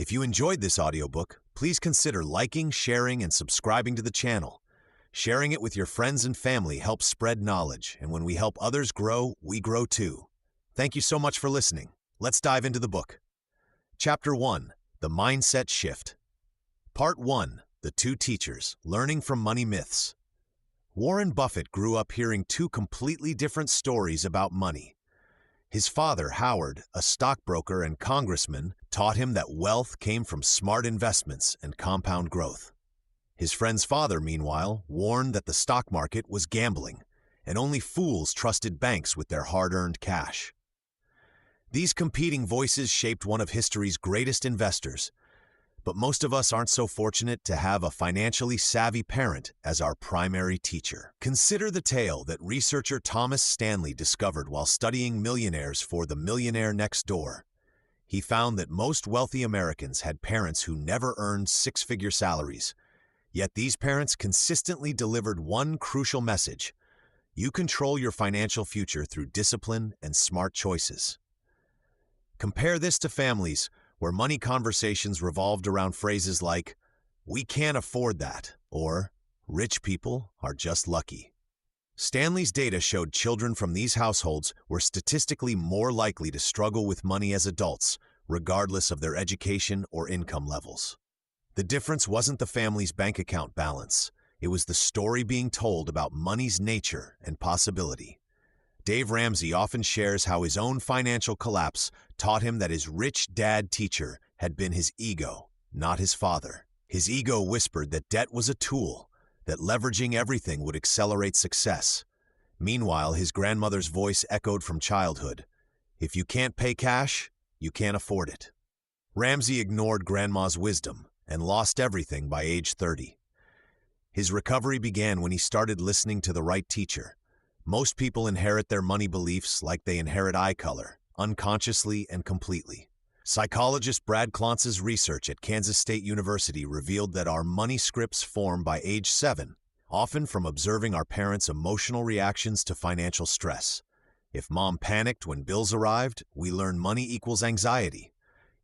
If you enjoyed this audiobook, please consider liking, sharing, and subscribing to the channel. Sharing it with your friends and family helps spread knowledge, and when we help others grow, we grow too. Thank you so much for listening. Let's dive into the book. Chapter 1. The Mindset Shift. Part 1. The Two Teachers, Learning from Money Myths. Warren Buffett grew up hearing two completely different stories about money. His father, Howard, a stockbroker and congressman, taught him that wealth came from smart investments and compound growth. His friend's father, meanwhile, warned that the stock market was gambling, and only fools trusted banks with their hard-earned cash. These competing voices shaped one of history's greatest investors, but most of us aren't so fortunate to have a financially savvy parent as our primary teacher. Consider the tale that researcher Thomas Stanley discovered while studying millionaires for The Millionaire Next Door. He found that most wealthy Americans had parents who never earned six-figure salaries, yet these parents consistently delivered one crucial message: you control your financial future through discipline and smart choices. Compare this to families where money conversations revolved around phrases like, "We can't afford that," or "Rich people are just lucky." Stanley's data showed children from these households were statistically more likely to struggle with money as adults, regardless of their education or income levels. The difference wasn't the family's bank account balance. It was the story being told about money's nature and possibility. Dave Ramsey often shares how his own financial collapse taught him that his rich dad teacher had been his ego, not his father. His ego whispered that debt was a tool, that leveraging everything would accelerate success. Meanwhile, his grandmother's voice echoed from childhood: "If you can't pay cash, you can't afford it." Ramsey ignored grandma's wisdom and lost everything by age 30. His recovery began when he started listening to the right teacher. Most people inherit their money beliefs like they inherit eye color, unconsciously and completely. Psychologist Brad Klontz's research at Kansas State University revealed that our money scripts form by age 7, often from observing our parents' emotional reactions to financial stress. If mom panicked when bills arrived, we learn money equals anxiety.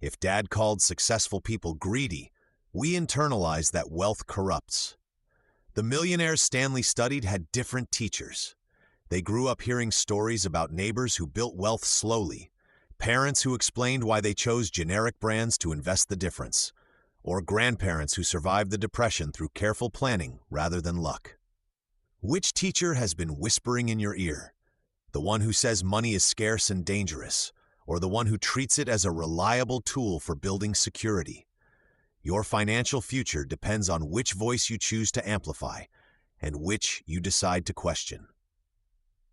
If dad called successful people greedy, we internalize that wealth corrupts. The millionaires Stanley studied had different teachers. They grew up hearing stories about neighbors who built wealth slowly, parents who explained why they chose generic brands to invest the difference, or grandparents who survived the Depression through careful planning rather than luck. Which teacher has been whispering in your ear? The one who says money is scarce and dangerous, or the one who treats it as a reliable tool for building security? Your financial future depends on which voice you choose to amplify and which you decide to question.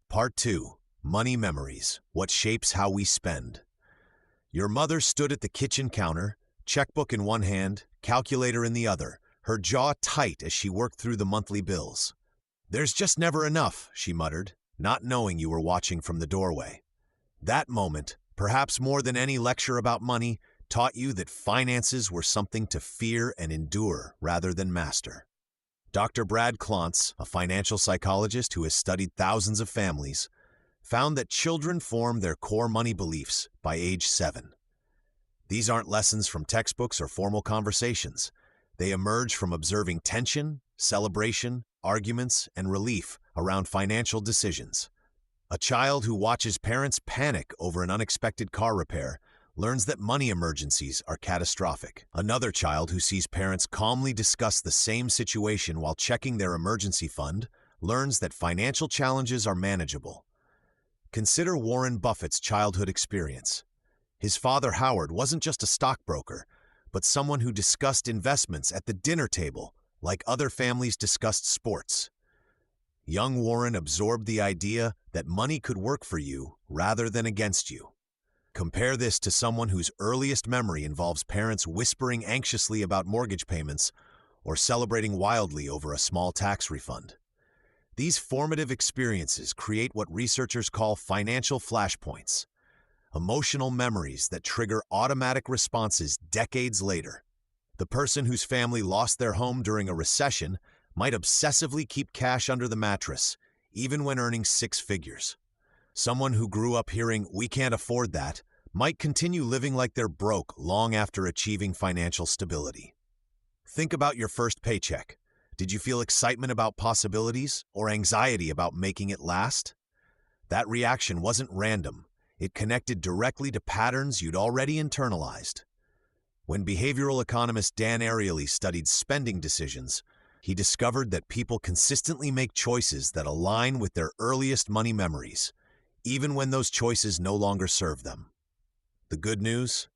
Part 2. Money Memories, What Shapes How We Spend. Your mother stood at the kitchen counter, checkbook in one hand, calculator in the other, her jaw tight as she worked through the monthly bills. "There's just never enough," she muttered, not knowing you were watching from the doorway. That moment, perhaps more than any lecture about money, taught you that finances were something to fear and endure rather than master. Dr. Brad Klontz, a financial psychologist who has studied thousands of families, found that children form their core money beliefs by age 7. These aren't lessons from textbooks or formal conversations. They emerge from observing tension, celebration, arguments, and relief around financial decisions. A child who watches parents panic over an unexpected car repair learns that money emergencies are catastrophic. Another child who sees parents calmly discuss the same situation while checking their emergency fund learns that financial challenges are manageable. Consider Warren Buffett's childhood experience. His father, Howard, wasn't just a stockbroker, but someone who discussed investments at the dinner table like other families discussed sports. Young Warren absorbed the idea that money could work for you rather than against you. Compare this to someone whose earliest memory involves parents whispering anxiously about mortgage payments or celebrating wildly over a small tax refund. These formative experiences create what researchers call financial flashpoints, emotional memories that trigger automatic responses decades later. The person whose family lost their home during a recession might obsessively keep cash under the mattress, even when earning six figures. Someone who grew up hearing, "We can't afford that," might continue living like they're broke long after achieving financial stability. Think about your first paycheck. Did you feel excitement about possibilities or anxiety about making it last? That reaction wasn't random. It connected directly to patterns you'd already internalized. When behavioral economist Dan Ariely studied spending decisions, he discovered that people consistently make choices that align with their earliest money memories, even when those choices no longer serve them. The good news?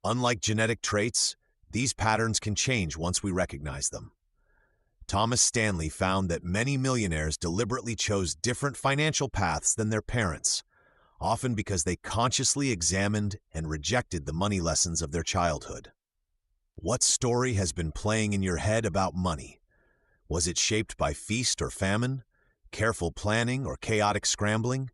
Unlike genetic traits, these patterns can change once we recognize them. Thomas Stanley found that many millionaires deliberately chose different financial paths than their parents, often because they consciously examined and rejected the money lessons of their childhood. What story has been playing in your head about money? Was it shaped by feast or famine, careful planning or chaotic scrambling?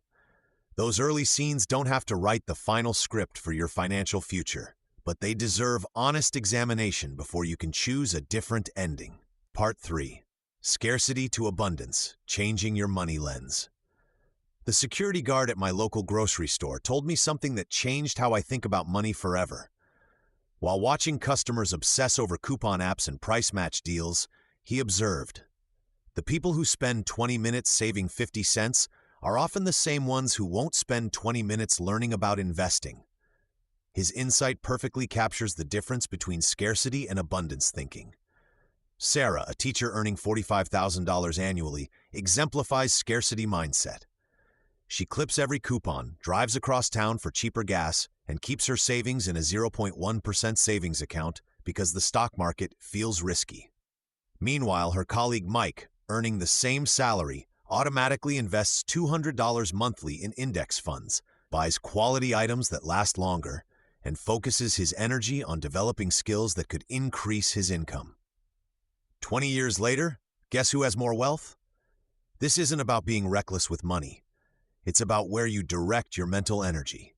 Those early scenes don't have to write the final script for your financial future, but they deserve honest examination before you can choose a different ending. Part 3. Scarcity to Abundance, Changing Your Money Lens. The security guard at my local grocery store told me something that changed how I think about money forever. While watching customers obsess over coupon apps and price match deals, he observed, "The people who spend 20 minutes saving 50 cents are often the same ones who won't spend 20 minutes learning about investing." His insight perfectly captures the difference between scarcity and abundance thinking. Sarah, a teacher earning $45,000 annually, exemplifies scarcity mindset. She clips every coupon, drives across town for cheaper gas, and keeps her savings in a 0.1% savings account because the stock market feels risky. Meanwhile, her colleague Mike, earning the same salary, automatically invests $200 monthly in index funds, buys quality items that last longer, and focuses his energy on developing skills that could increase his income. 20 years later, guess who has more wealth? This isn't about being reckless with money. It's about where you direct your mental energy.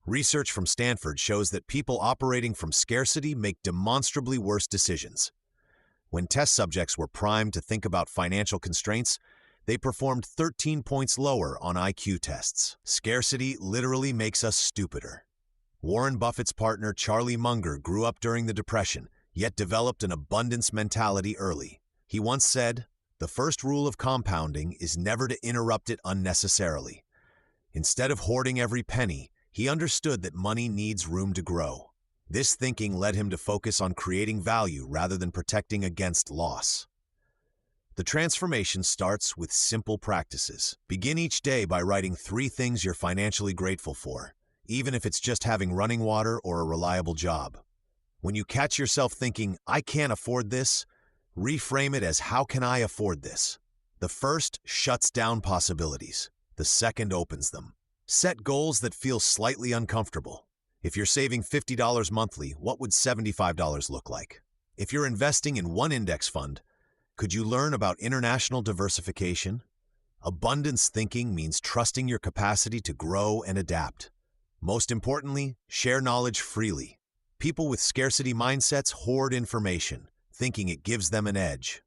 Research from Stanford shows that people operating from scarcity make demonstrably worse decisions. When test subjects were primed to think about financial constraints, they performed 13 points lower on IQ tests. Scarcity literally makes us stupider. Warren Buffett's partner Charlie Munger grew up during the Depression, yet developed an abundance mentality early. He once said, "The first rule of compounding is never to interrupt it unnecessarily." Instead of hoarding every penny, he understood that money needs room to grow. This thinking led him to focus on creating value rather than protecting against loss. The transformation starts with simple practices. Begin each day by writing 3 things you're financially grateful for, even if it's just having running water or a reliable job. When you catch yourself thinking, "I can't afford this," reframe it as, "How can I afford this?" The first shuts down possibilities. The second opens them. Set goals that feel slightly uncomfortable. If you're saving $50 monthly, what would $75 look like? If you're investing in one index fund, could you learn about international diversification? Abundance thinking means trusting your capacity to grow and adapt. Most importantly, share knowledge freely. People with scarcity mindsets hoard information, thinking it gives them an edge.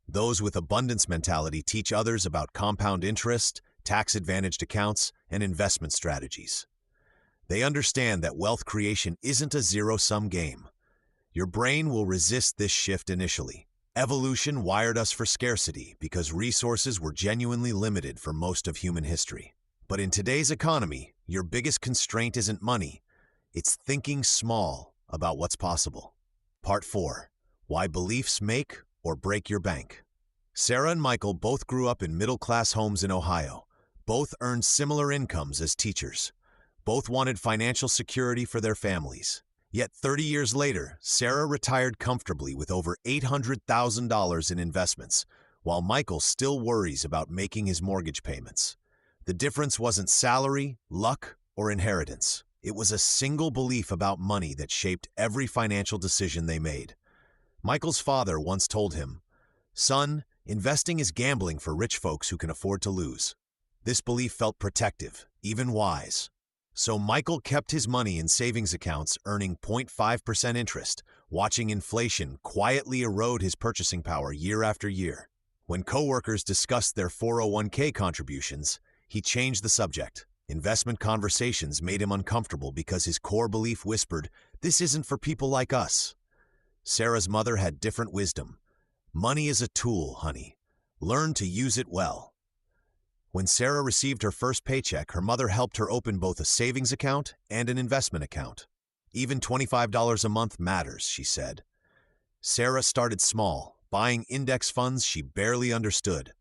Those with abundance mentality teach others about compound interest, tax-advantaged accounts, and investment strategies. They understand that wealth creation isn't a zero-sum game. Your brain will resist this shift initially. Evolution wired us for scarcity because resources were genuinely limited for most of human history. But in today's economy, your biggest constraint isn't money. It's thinking small about what's possible. Part 4. Why beliefs make or break your bank. Sarah and Michael both grew up in middle-class homes in Ohio. Both earned similar incomes as teachers. Both wanted financial security for their families. Yet 30 years later, Sarah retired comfortably with over $800,000 in investments, while Michael still worries about making his mortgage payments. The difference wasn't salary, luck, or inheritance. It was a single belief about money that shaped every financial decision they made. Michael's father once told him, "Son, investing is gambling for rich folks who can afford to lose." This belief felt protective, even wise. So Michael kept his money in savings accounts earning 0.5% interest, watching inflation quietly erode his purchasing power year after year. When coworkers discussed their 401k contributions, he changed the subject. Investment conversations made him uncomfortable because his core belief whispered, "This isn't for people like us." Sarah's mother had different wisdom. "Money is a tool, honey. Learn to use it well." When Sarah received her first paycheck, her mother helped her open both a savings account and an investment account. "Even $25 a month matters," she said. Sarah started small, buying index funds she barely understood,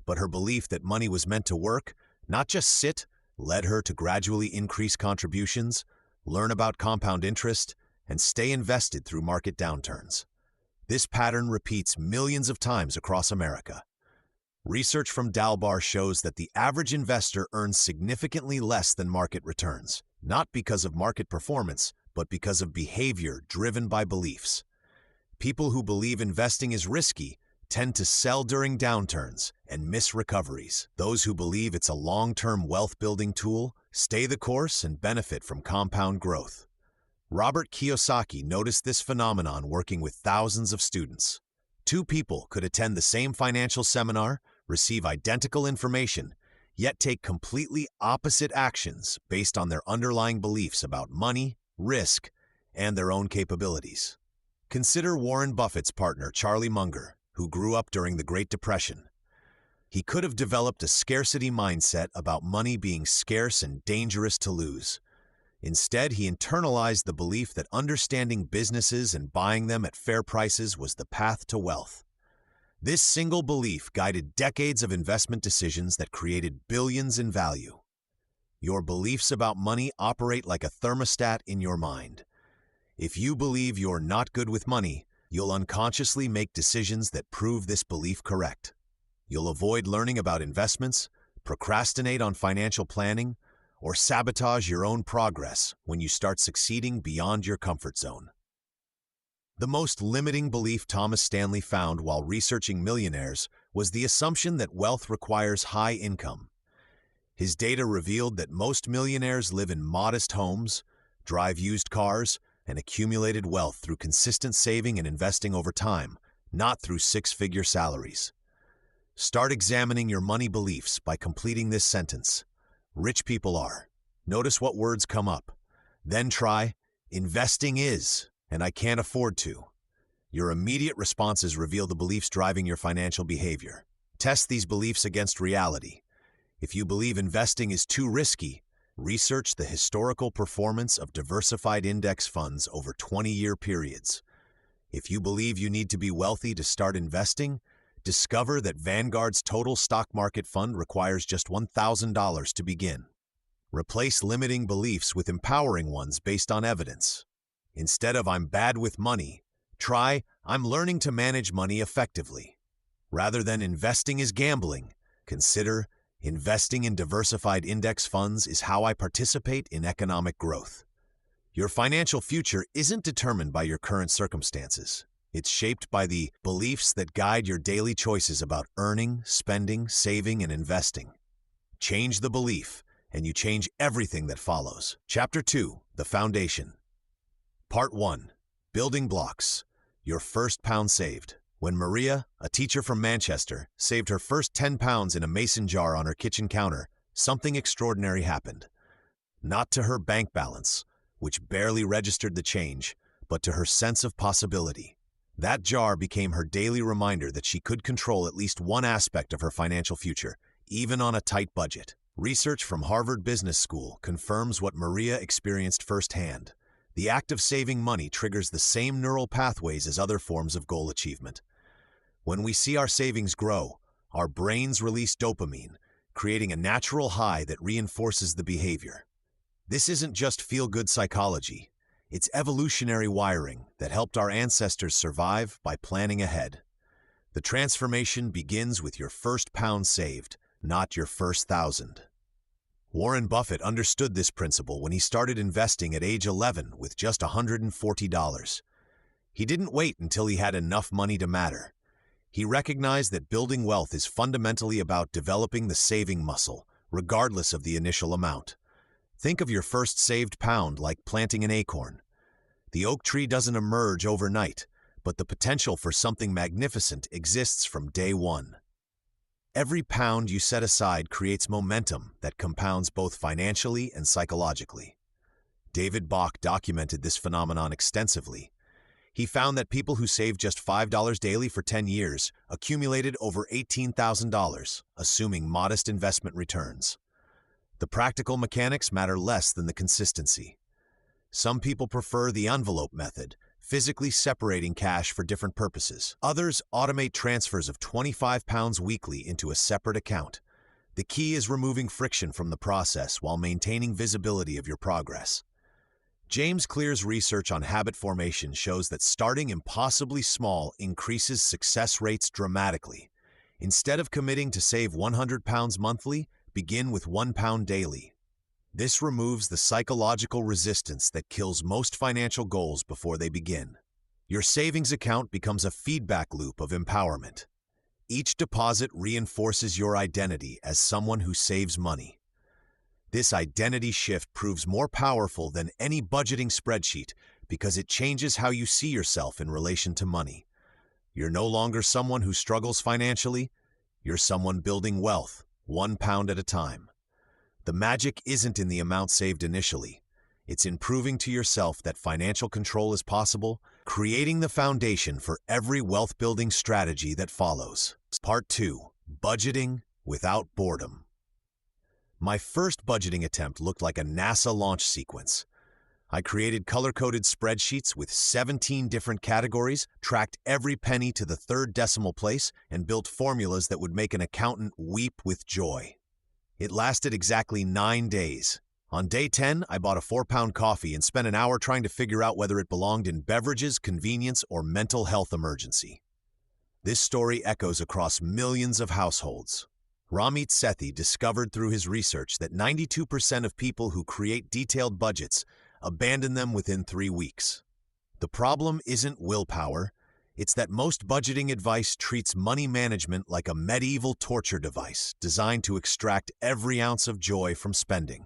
but her belief that money was meant to work, not just sit, led her to gradually increase contributions, learn about compound interest, and stay invested through market downturns. This pattern repeats millions of times across America. Research from Dalbar shows that the average investor earns significantly less than market returns, not because of market performance, but because of behavior driven by beliefs. People who believe investing is risky tend to sell during downturns and miss recoveries. Those who believe it's a long-term wealth-building tool stay the course and benefit from compound growth. Robert Kiyosaki noticed this phenomenon working with thousands of students. Two people could attend the same financial seminar, receive identical information, yet take completely opposite actions based on their underlying beliefs about money, risk, and their own capabilities. Consider Warren Buffett's partner, Charlie Munger, who grew up during the Great Depression. He could have developed a scarcity mindset about money being scarce and dangerous to lose. Instead, he internalized the belief that understanding businesses and buying them at fair prices was the path to wealth. This single belief guided decades of investment decisions that created billions in value. Your beliefs about money operate like a thermostat in your mind. If you believe you're not good with money, you'll unconsciously make decisions that prove this belief correct. You'll avoid learning about investments, procrastinate on financial planning, or sabotage your own progress when you start succeeding beyond your comfort zone. The most limiting belief Thomas Stanley found while researching millionaires was the assumption that wealth requires high income. His data revealed that most millionaires live in modest homes, drive used cars, and accumulated wealth through consistent saving and investing over time, not through six-figure salaries. Start examining your money beliefs by completing this sentence. Rich people are. Notice what words come up. Then try, investing is, and I can't afford to. Your immediate responses reveal the beliefs driving your financial behavior. Test these beliefs against reality. If you believe investing is too risky, research the historical performance of diversified index funds over 20-year periods. If you believe you need to be wealthy to start investing, discover that Vanguard's total stock market fund requires just $1,000 to begin. Replace limiting beliefs with empowering ones based on evidence. Instead of "I'm bad with money," try "I'm learning to manage money effectively." Rather than "investing is gambling," consider "investing in diversified index funds is how I participate in economic growth." Your financial future isn't determined by your current circumstances. It's shaped by the beliefs that guide your daily choices about earning, spending, saving, and investing. Change the belief, and you change everything that follows. Chapter 2, The Foundation. Part 1, Building Blocks, Your First Pound Saved. When Maria, a teacher from Manchester, saved her first 10 pounds in a mason jar on her kitchen counter, something extraordinary happened. Not to her bank balance, which barely registered the change, but to her sense of possibility. That jar became her daily reminder that she could control at least one aspect of her financial future, even on a tight budget. Research from Harvard Business School confirms what Maria experienced firsthand. The act of saving money triggers the same neural pathways as other forms of goal achievement. When we see our savings grow, our brains release dopamine, creating a natural high that reinforces the behavior. This isn't just feel-good psychology. It's evolutionary wiring that helped our ancestors survive by planning ahead. The transformation begins with your first pound saved, not your first 1,000. Warren Buffett understood this principle when he started investing at age 11 with just $140. He didn't wait until he had enough money to matter. He recognized that building wealth is fundamentally about developing the saving muscle, regardless of the initial amount. Think of your first saved pound like planting an acorn. The oak tree doesn't emerge overnight, but the potential for something magnificent exists from day one. Every pound you set aside creates momentum that compounds both financially and psychologically. David Bach documented this phenomenon extensively. He found that people who saved just $5 daily for 10 years accumulated over $18,000, assuming modest investment returns. The practical mechanics matter less than the consistency. Some people prefer the envelope method, physically separating cash for different purposes. Others automate transfers of £25 weekly into a separate account. The key is removing friction from the process while maintaining visibility of your progress. James Clear's research on habit formation shows that starting impossibly small increases success rates dramatically. Instead of committing to save £100 monthly, begin with £1 daily. This removes the psychological resistance that kills most financial goals before they begin. Your savings account becomes a feedback loop of empowerment. Each deposit reinforces your identity as someone who saves money. This identity shift proves more powerful than any budgeting spreadsheet because it changes how you see yourself in relation to money. You're no longer someone who struggles financially. You're someone building wealth, £1 at a time. The magic isn't in the amount saved initially. It's in proving to yourself that financial control is possible, creating the foundation for every wealth-building strategy that follows. Part 2. Budgeting without boredom. My first budgeting attempt looked like a NASA launch sequence. I created color-coded spreadsheets with 17 different categories, tracked every penny to the third decimal place, and built formulas that would make an accountant weep with joy. It lasted exactly 9 days. On day 10, I bought a 4-pound coffee and spent an hour trying to figure out whether it belonged in beverages, convenience, or mental health emergency. This story echoes across millions of households. Ramit Sethi discovered through his research that 92% of people who create detailed budgets abandon them within 3 weeks. The problem isn't willpower. It's that most budgeting advice treats money management like a medieval torture device designed to extract every ounce of joy from spending.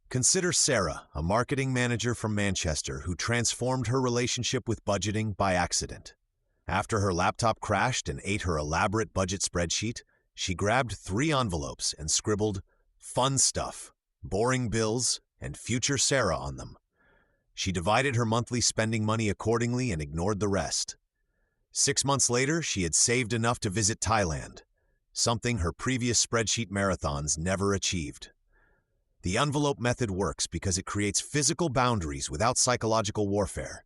Consider Sarah, a marketing manager from Manchester who transformed her relationship with budgeting by accident. After her laptop crashed and ate her elaborate budget spreadsheet, she grabbed 3 envelopes and scribbled "fun stuff," "boring bills," and "future Sarah" on them. She divided her monthly spending money accordingly and ignored the rest. 6 months later, she had saved enough to visit Thailand, something her previous spreadsheet marathons never achieved. The envelope method works because it creates physical boundaries without psychological warfare.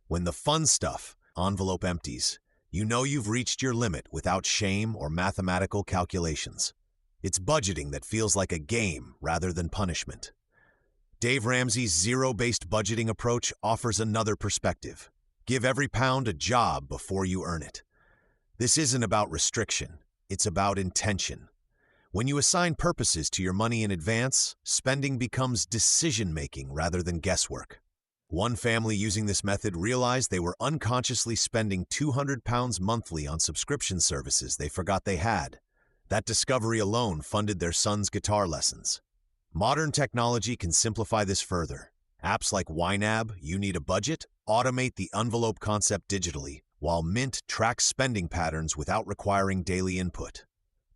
When the fun stuff envelope empties, you know you've reached your limit without shame or mathematical calculations. It's budgeting that feels like a game rather than punishment. Dave Ramsey's zero-based budgeting approach offers another perspective. Give every pound a job before you earn it. This isn't about restriction, it's about intention. When you assign purposes to your money in advance, spending becomes decision-making rather than guesswork. One family using this method realized they were unconsciously spending £200 monthly on subscription services they forgot they had. That discovery alone funded their son's guitar lessons. Modern technology can simplify this further. Apps like YNAB, You Need a Budget, automate the envelope concept digitally, while Mint tracks spending patterns without requiring daily input.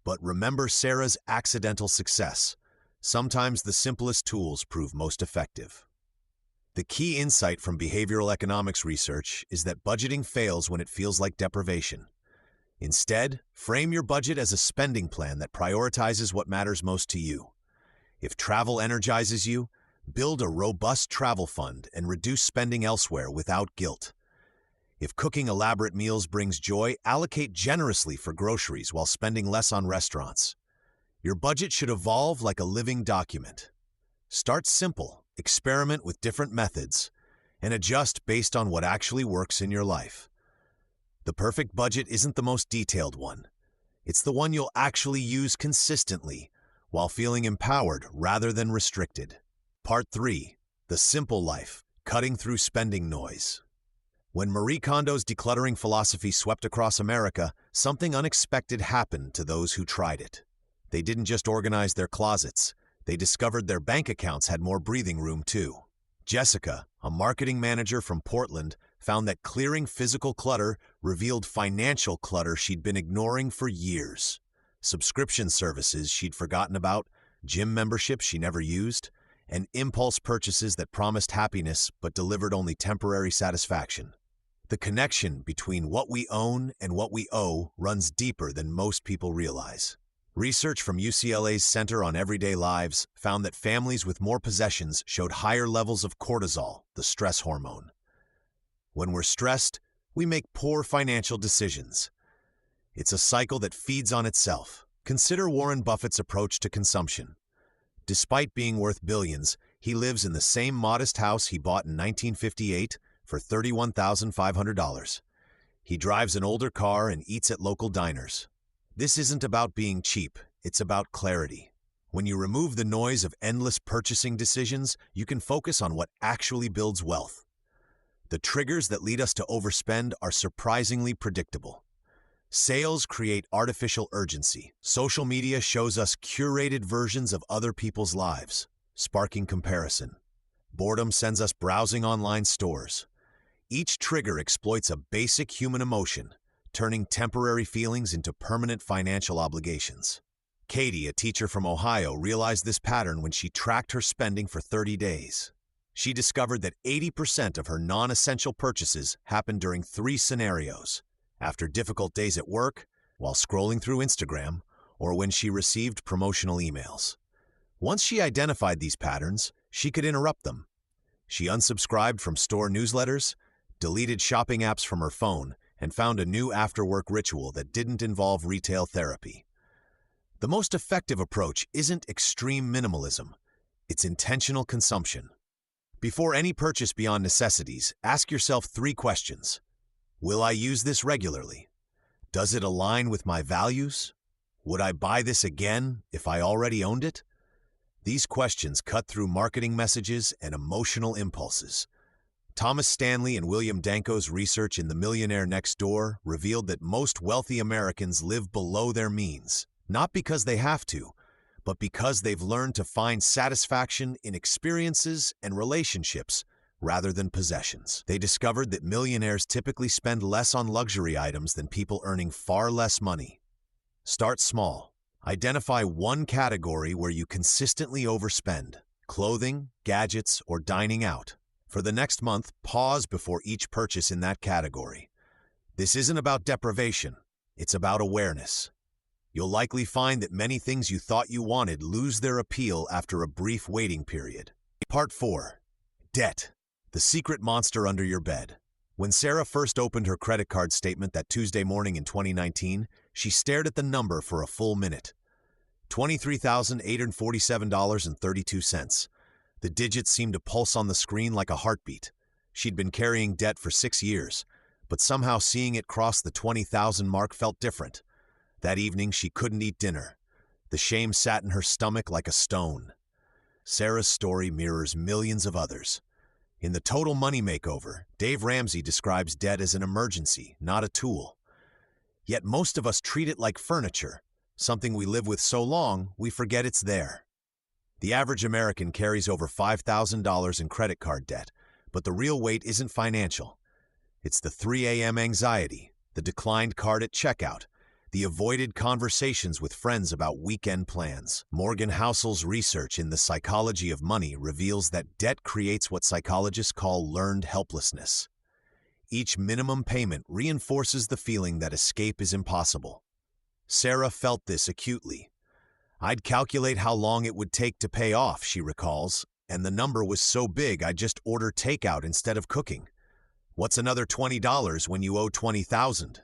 But remember Sarah's accidental success. Sometimes the simplest tools prove most effective. The key insight from behavioral economics research is that budgeting fails when it feels like deprivation. Instead, frame your budget as a spending plan that prioritizes what matters most to you. If travel energizes you, build a robust travel fund and reduce spending elsewhere without guilt. If cooking elaborate meals brings joy, allocate generously for groceries while spending less on restaurants. Your budget should evolve like a living document. Start simple, experiment with different methods, and adjust based on what actually works in your life. The perfect budget isn't the most detailed one. It's the one you'll actually use consistently while feeling empowered rather than restricted. Part 3. The Simple Life, Cutting Through Spending Noise. When Marie Kondo's decluttering philosophy swept across America, something unexpected happened to those who tried it. They didn't just organize their closets, they discovered their bank accounts had more breathing room too. Jessica, a marketing manager from Portland, found that clearing physical clutter revealed financial clutter she'd been ignoring for years. subscription services she'd forgotten about, gym memberships she never used, and impulse purchases that promised happiness but delivered only temporary satisfaction. The connection between what we own and what we owe runs deeper than most people realize. Research from UCLA's Center on Everyday Lives found that families with more possessions showed higher levels of cortisol, the stress hormone. When we're stressed, we make poor financial decisions. It's a cycle that feeds on itself. Consider Warren Buffett's approach to consumption. Despite being worth billions, he lives in the same modest house he bought in 1958 for $31,500. He drives an older car and eats at local diners. This isn't about being cheap, it's about clarity. When you remove the noise of endless purchasing decisions, you can focus on what actually builds wealth. The triggers that lead us to overspend are surprisingly predictable. Sales create artificial urgency. Social media shows us curated versions of other people's lives, sparking comparison. Boredom sends us browsing online stores. Each trigger exploits a basic human emotion, turning temporary feelings into permanent financial obligations. Katie, a teacher from Ohio, realized this pattern when she tracked her spending for 30 days. She discovered that 80% of her non-essential purchases happened during 3 scenarios: after difficult days at work, while scrolling through Instagram, or when she received promotional emails. Once she identified these patterns, she could interrupt them. She unsubscribed from store newsletters, deleted shopping apps from her phone, and found a new after-work ritual that didn't involve retail therapy. The most effective approach isn't extreme minimalism, it's intentional consumption. Before any purchase beyond necessities, ask yourself 3 questions. Will I use this regularly? Does it align with my values? Would I buy this again if I already owned it? These questions cut through marketing messages and emotional impulses. Thomas Stanley and William Danko's research in The Millionaire Next Door revealed that most wealthy Americans live below their means, not because they have to, but because they've learned to find satisfaction in experiences and relationships rather than possessions. They discovered that millionaires typically spend less on luxury items than people earning far less money. Start small. Identify one category where you consistently overspend: clothing, gadgets, or dining out. For the next month, pause before each purchase in that category. This isn't about deprivation, it's about awareness. You'll likely find that many things you thought you wanted lose their appeal after a brief waiting period. Part 4. Debt. The secret monster under your bed. When Sarah first opened her credit card statement that Tuesday morning in 2019, she stared at the number for a full minute. $23,847.32. The digits seemed to pulse on the screen like a heartbeat. She'd been carrying debt for 6 years, but somehow seeing it cross the 20,000 mark felt different. That evening, she couldn't eat dinner. The shame sat in her stomach like a stone. Sarah's story mirrors millions of others. In the Total Money Makeover, Dave Ramsey describes debt as an emergency, not a tool. Yet most of us treat it like furniture, something we live with so long we forget it's there. The average American carries over $5,000 in credit card debt, but the real weight isn't financial. It's the 3 a.m. anxiety, the declined card at checkout, the avoided conversations with friends about weekend plans. Morgan Housel's research in The Psychology of Money reveals that debt creates what psychologists call learned helplessness. Each minimum payment reinforces the feeling that escape is impossible. Sarah felt this acutely. "I'd calculate how long it would take to pay off," she recalls, "and the number was so big I'd just order takeout instead of cooking. What's another $20 when you owe $20,000?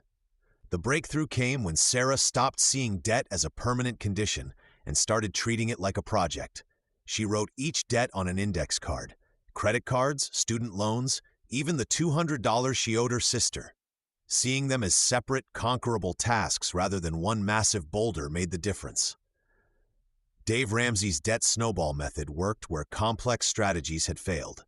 The breakthrough came when Sarah stopped seeing debt as a permanent condition and started treating it like a project. She wrote each debt on an index card: credit cards, student loans, even the $200 she owed her sister. Seeing them as separate, conquerable tasks rather than one massive boulder made the difference. Dave Ramsey's debt snowball method worked where complex strategies had failed.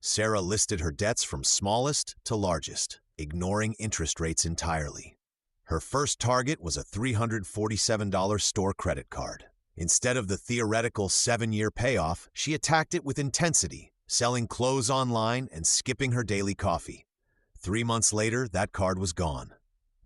Sarah listed her debts from smallest to largest, ignoring interest rates entirely. Her first target was a $347 store credit card. Instead of the theoretical 7-year payoff, she attacked it with intensity, selling clothes online and skipping her daily coffee. 3 months later, that card was gone.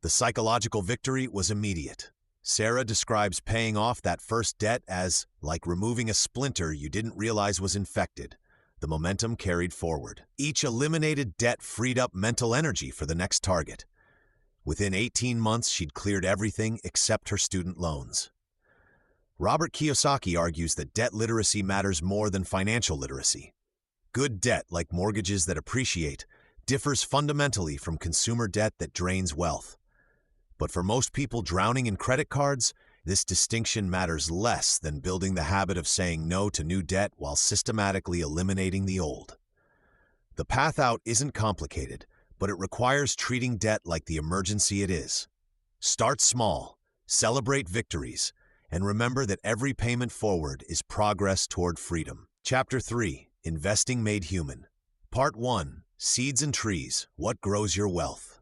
The psychological victory was immediate. Sarah describes paying off that first debt as like removing a splinter you didn't realize was infected. The momentum carried forward. Each eliminated debt freed up mental energy for the next target. Within 18 months, she'd cleared everything except her student loans. Robert Kiyosaki argues that debt literacy matters more than financial literacy. Good debt, like mortgages that appreciate, differs fundamentally from consumer debt that drains wealth. But for most people drowning in credit cards, this distinction matters less than building the habit of saying no to new debt while systematically eliminating the old. The path out isn't complicated, but it requires treating debt like the emergency it is. Start small, celebrate victories, and remember that every payment forward is progress toward freedom. Chapter 3: Investing Made Human. Part 1: Seeds and Trees, What Grows Your Wealth.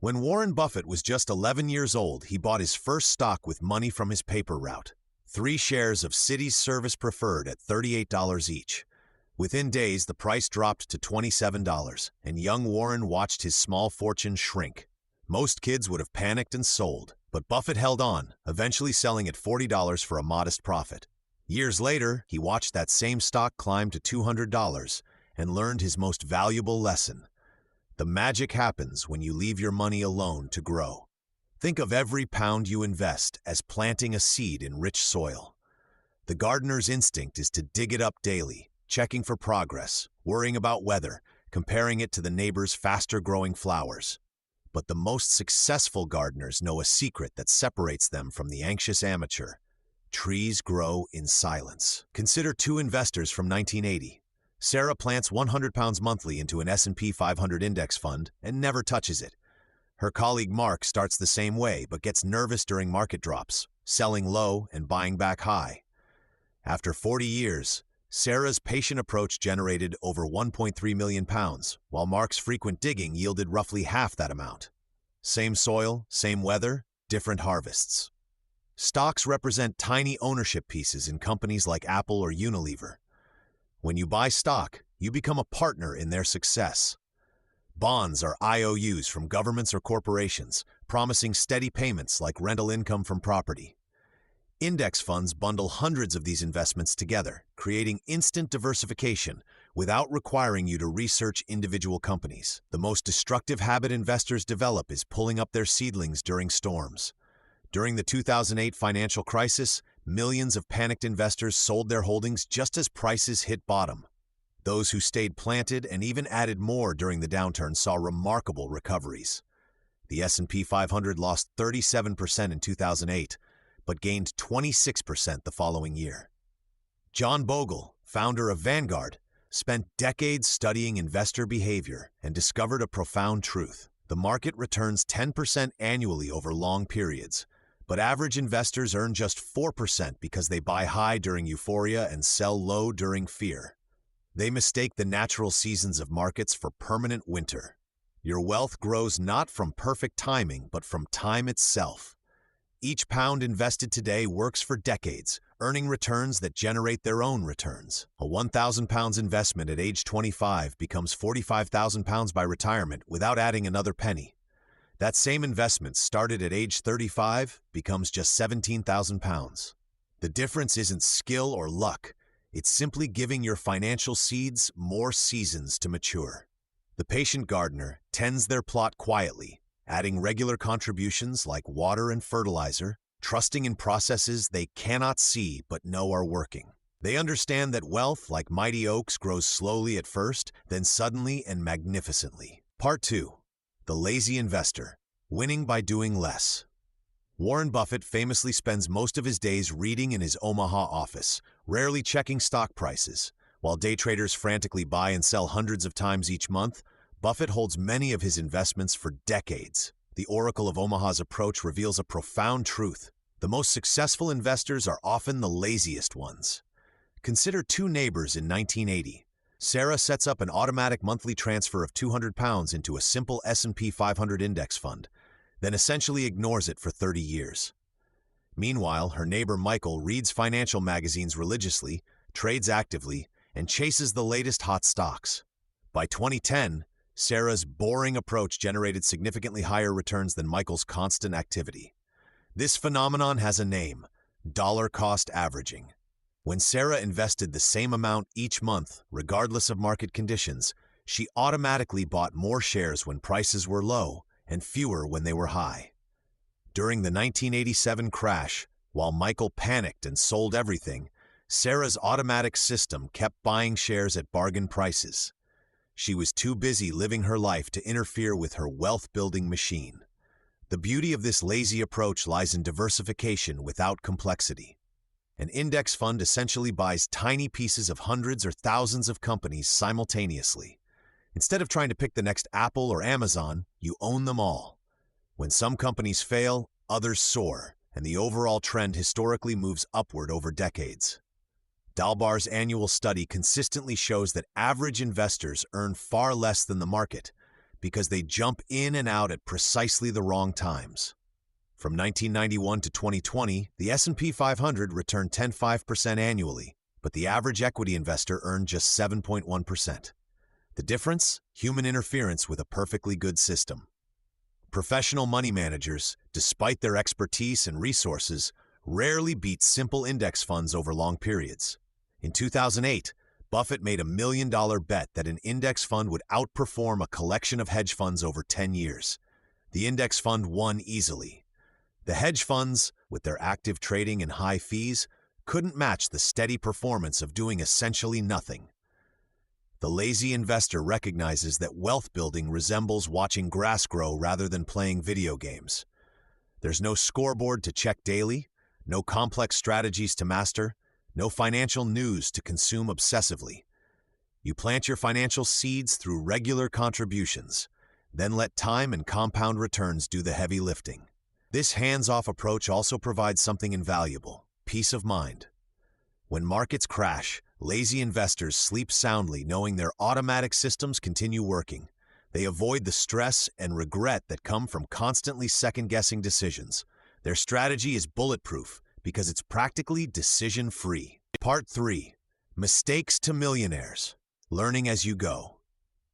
When Warren Buffett was just 11 years old, he bought his first stock with money from his paper route. 3 shares of Citi's Service Preferred at $38 each. Within days, the price dropped to $27, and young Warren watched his small fortune shrink. Most kids would have panicked and sold, but Buffett held on, eventually selling at $40 for a modest profit. Years later, he watched that same stock climb to $200 and learned his most valuable lesson. The magic happens when you leave your money alone to grow. Think of every pound you invest as planting a seed in rich soil. The gardener's instinct is to dig it up daily, checking for progress, worrying about weather, comparing it to the neighbor's faster-growing flowers. But the most successful gardeners know a secret that separates them from the anxious amateur. Trees grow in silence. Consider 2 investors from 1980. Sarah plants 100 pounds monthly into an S&P 500 index fund and never touches it. Her colleague Mark starts the same way but gets nervous during market drops, selling low and buying back high. After 40 years, Sarah's patient approach generated over 1.3 million pounds, while Mark's frequent digging yielded roughly half that amount. Same soil, same weather, different harvests. Stocks represent tiny ownership pieces in companies like Apple or Unilever. When you buy stock, you become a partner in their success. Bonds are IOUs from governments or corporations, promising steady payments like rental income from property. Index funds bundle hundreds of these investments together, creating instant diversification without requiring you to research individual companies. The most destructive habit investors develop is pulling up their seedlings during storms. During the 2008 financial crisis, millions of panicked investors sold their holdings just as prices hit bottom. Those who stayed planted and even added more during the downturn saw remarkable recoveries. The S&P 500 lost 37% in 2008, but gained 26% the following year. John Bogle, founder of Vanguard, spent decades studying investor behavior and discovered a profound truth. The market returns 10% annually over long periods, but average investors earn just 4% because they buy high during euphoria and sell low during fear. They mistake the natural seasons of markets for permanent winter. Your wealth grows not from perfect timing, but from time itself. Each pound invested today works for decades, earning returns that generate their own returns. A 1,000 pounds investment at age 25 becomes 45,000 pounds by retirement without adding another penny. That same investment started at age 35 becomes just 17,000 pounds. The difference isn't skill or luck. It's simply giving your financial seeds more seasons to mature. The patient gardener tends their plot quietly, adding regular contributions like water and fertilizer, trusting in processes they cannot see but know are working. They understand that wealth, like mighty oaks, grows slowly at first, then suddenly and magnificently. Part 2. The Lazy Investor, Winning by Doing Less. Warren Buffett famously spends most of his days reading in his Omaha office, rarely checking stock prices. While day traders frantically buy and sell hundreds of times each month, Buffett holds many of his investments for decades. The Oracle of Omaha's approach reveals a profound truth. The most successful investors are often the laziest ones. Consider 2 neighbors in 1980. Sarah sets up an automatic monthly transfer of 200 pounds into a simple S&P 500 index fund, then essentially ignores it for 30 years. Meanwhile, her neighbor Michael reads financial magazines religiously, trades actively, and chases the latest hot stocks. By 2010, Sarah's boring approach generated significantly higher returns than Michael's constant activity. This phenomenon has a name: dollar cost averaging. When Sarah invested the same amount each month, regardless of market conditions, she automatically bought more shares when prices were low and fewer when they were high. During the 1987 crash, while Michael panicked and sold everything, Sarah's automatic system kept buying shares at bargain prices. She was too busy living her life to interfere with her wealth-building machine. The beauty of this lazy approach lies in diversification without complexity. An index fund essentially buys tiny pieces of hundreds or thousands of companies simultaneously. Instead of trying to pick the next Apple or Amazon, you own them all. When some companies fail, others soar, and the overall trend historically moves upward over decades. Dalbar's annual study consistently shows that average investors earn far less than the market because they jump in and out at precisely the wrong times. From 1991 to 2020, the S&P 500 returned 10.5% annually, but the average equity investor earned just 7.1%. The difference? Human interference with a perfectly good system. Professional money managers, despite their expertise and resources, rarely beat simple index funds over long periods. In 2008, Buffett made a $1 million bet that an index fund would outperform a collection of hedge funds over 10 years. The index fund won easily. The hedge funds, with their active trading and high fees, couldn't match the steady performance of doing essentially nothing. The lazy investor recognizes that wealth building resembles watching grass grow rather than playing video games. There's no scoreboard to check daily, no complex strategies to master, no financial news to consume obsessively. You plant your financial seeds through regular contributions, then let time and compound returns do the heavy lifting. This hands-off approach also provides something invaluable: peace of mind. When markets crash, lazy investors sleep soundly knowing their automatic systems continue working. They avoid the stress and regret that come from constantly second-guessing decisions. Their strategy is bulletproof because it's practically decision-free. Part 3. Mistakes to Millionaires. Learning as you go.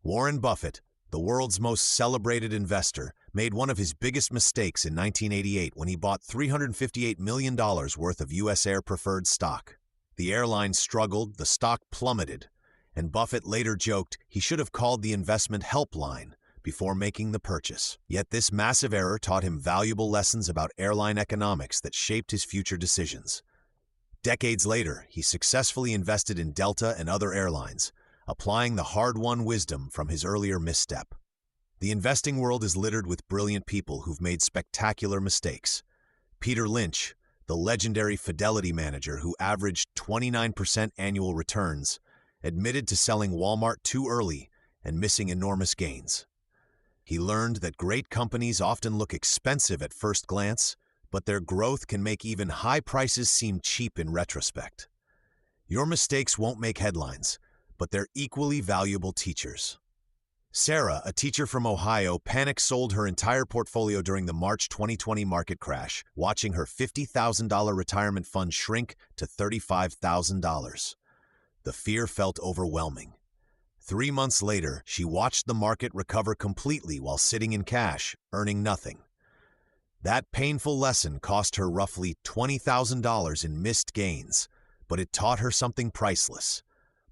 Warren Buffett, the world's most celebrated investor, made one of his biggest mistakes in 1988 when he bought $358 million worth of U.S. Air preferred stock. The airline struggled, the stock plummeted, and Buffett later joked he should have called the investment helpline before making the purchase. Yet this massive error taught him valuable lessons about airline economics that shaped his future decisions. Decades later, he successfully invested in Delta and other airlines, applying the hard-won wisdom from his earlier misstep. The investing world is littered with brilliant people who've made spectacular mistakes. Peter Lynch, the legendary Fidelity manager who averaged 29% annual returns, admitted to selling Walmart too early and missing enormous gains. He learned that great companies often look expensive at first glance, but their growth can make even high prices seem cheap in retrospect. Your mistakes won't make headlines, but they're equally valuable teachers. Sarah, a teacher from Ohio, panic-sold her entire portfolio during the March 2020 market crash, watching her $50,000 retirement fund shrink to $35,000. The fear felt overwhelming. 3 months later, she watched the market recover completely while sitting in cash, earning nothing. That painful lesson cost her roughly $20,000 in missed gains, but it taught her something priceless.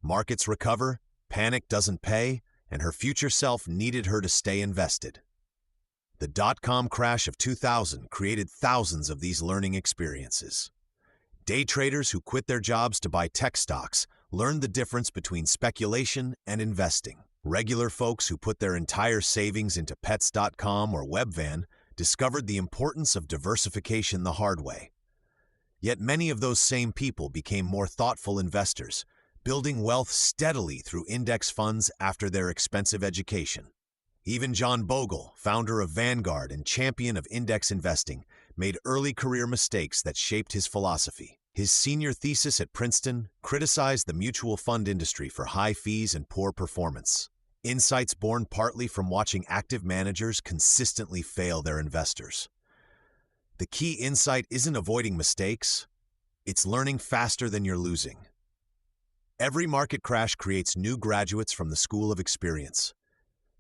Markets recover, panic doesn't pay, and her future self needed her to stay invested. The dot-com crash of 2000 created thousands of these learning experiences. Day traders who quit their jobs to buy tech stocks learned the difference between speculation and investing. Regular folks who put their entire savings into Pets.com or Webvan discovered the importance of diversification the hard way. Yet many of those same people became more thoughtful investors, building wealth steadily through index funds after their expensive education. Even John Bogle, founder of Vanguard and champion of index investing, made early career mistakes that shaped his philosophy. His senior thesis at Princeton criticized the mutual fund industry for high fees and poor performance. Insights born partly from watching active managers consistently fail their investors. The key insight isn't avoiding mistakes, it's learning faster than you're losing. Every market crash creates new graduates from the school of experience.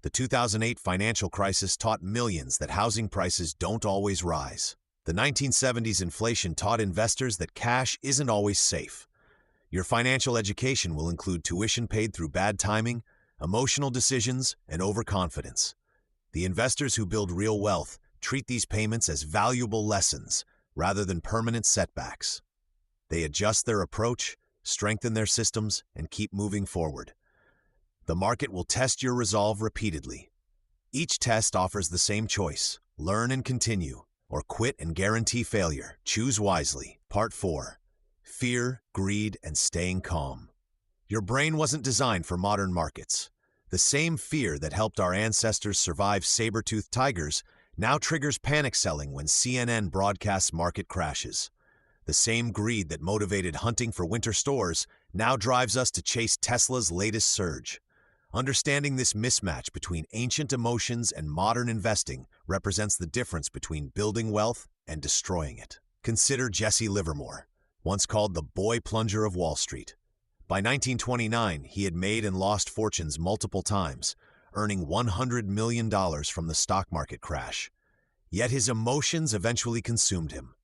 The 2008 financial crisis taught millions that housing prices don't always rise. The 1970s inflation taught investors that cash isn't always safe. Your financial education will include tuition paid through bad timing, emotional decisions, and overconfidence. The investors who build real wealth treat these payments as valuable lessons rather than permanent setbacks. They adjust their approach, strengthen their systems, and keep moving forward. The market will test your resolve repeatedly. Each test offers the same choice: learn and continue, or quit and guarantee failure. Choose wisely. Part 4. Fear, greed, and staying calm. Your brain wasn't designed for modern markets. The same fear that helped our ancestors survive saber-toothed tigers now triggers panic selling when CNN broadcasts market crashes. The same greed that motivated hunting for winter stores now drives us to chase Tesla's latest surge. Understanding this mismatch between ancient emotions and modern investing represents the difference between building wealth and destroying it. Consider Jesse Livermore, once called the boy plunger of Wall Street. By 1929, he had made and lost fortunes multiple times, earning $100 million from the stock market crash. Yet his emotions eventually consumed him.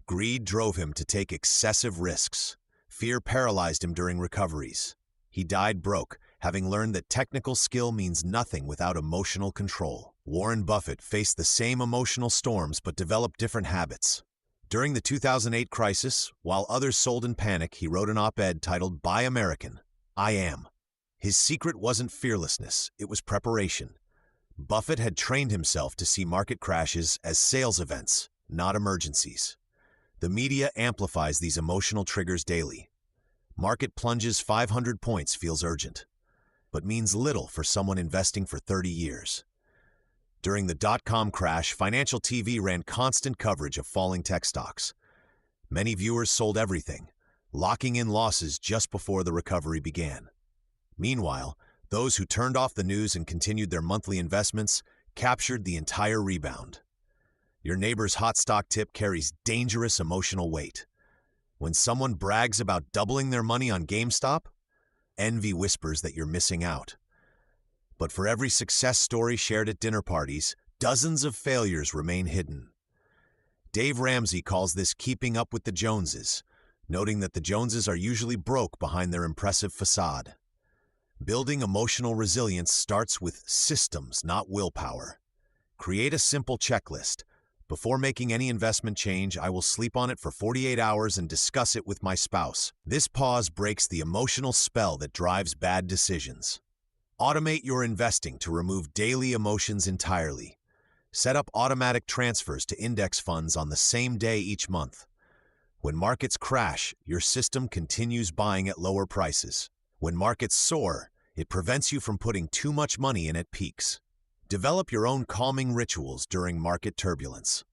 Greed drove him to take excessive risks. Fear paralyzed him during recoveries. He died broke, having learned that technical skill means nothing without emotional control. Warren Buffett faced the same emotional storms but developed different habits. During the 2008 crisis, while others sold in panic, he wrote an op-ed titled "Buy American, I Am." His secret wasn't fearlessness, it was preparation. Buffett had trained himself to see market crashes as sales events, not emergencies. The media amplifies these emotional triggers daily. Market plunges 500 points feels urgent, but means little for someone investing for 30 years. During the dot-com crash, financial TV ran constant coverage of falling tech stocks. Many viewers sold everything, locking in losses just before the recovery began. Meanwhile, those who turned off the news and continued their monthly investments captured the entire rebound. Your neighbor's hot stock tip carries dangerous emotional weight. When someone brags about doubling their money on GameStop, envy whispers that you're missing out. But for every success story shared at dinner parties, dozens of failures remain hidden. Dave Ramsey calls this keeping up with the Joneses, noting that the Joneses are usually broke behind their impressive facade. Building emotional resilience starts with systems, not willpower. Create a simple checklist. Before making any investment change, I will sleep on it for 48 hours and discuss it with my spouse. This pause breaks the emotional spell that drives bad decisions. Automate your investing to remove daily emotions entirely. Set up automatic transfers to index funds on the same day each month. When markets crash, your system continues buying at lower prices. When markets soar, it prevents you from putting too much money in at peaks. Develop your own calming rituals during market turbulence.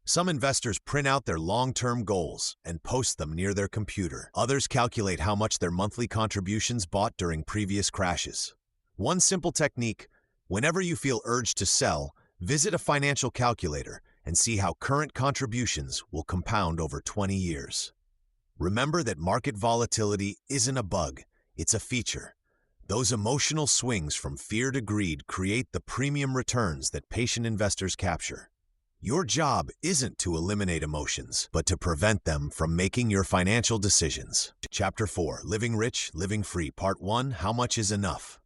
Some investors print out their long-term goals and post them near their computer. Others calculate how much their monthly contributions bought during previous crashes. One simple technique: whenever you feel urged to sell, visit a financial calculator and see how current contributions will compound over 20 years. Remember that market volatility isn't a bug, it's a feature. Those emotional swings from fear to greed create the premium returns that patient investors capture. Your job isn't to eliminate emotions, but to prevent them from making your financial decisions. Chapter 4, Living Rich, Living Free, Part 1, How Much is Enough?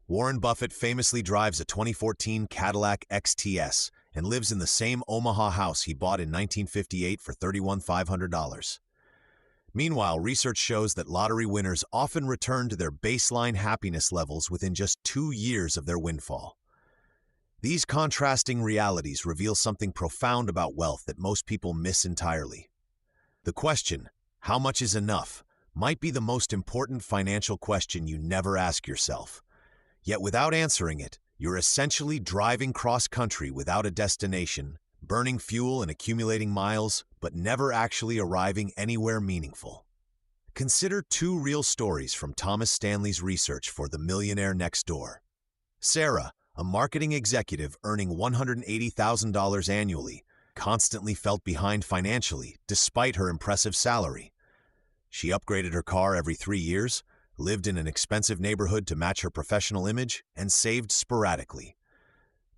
Warren Buffett famously drives a 2014 Cadillac XTS and lives in the same Omaha house he bought in 1958 for $31,500. Meanwhile, research shows that lottery winners often return to their baseline happiness levels within just 2 years of their windfall. These contrasting realities reveal something profound about wealth that most people miss entirely. The question, how much is enough, might be the most important financial question you never ask yourself. Yet without answering it, you're essentially driving cross-country without a destination, burning fuel and accumulating miles, but never actually arriving anywhere meaningful. Consider 2 real stories from Thomas Stanley's research for The Millionaire Next Door. Sarah, a marketing executive earning $180,000 annually, constantly felt behind financially despite her impressive salary. She upgraded her car every 3 years, lived in an expensive neighborhood to match her professional image, and saved sporadically.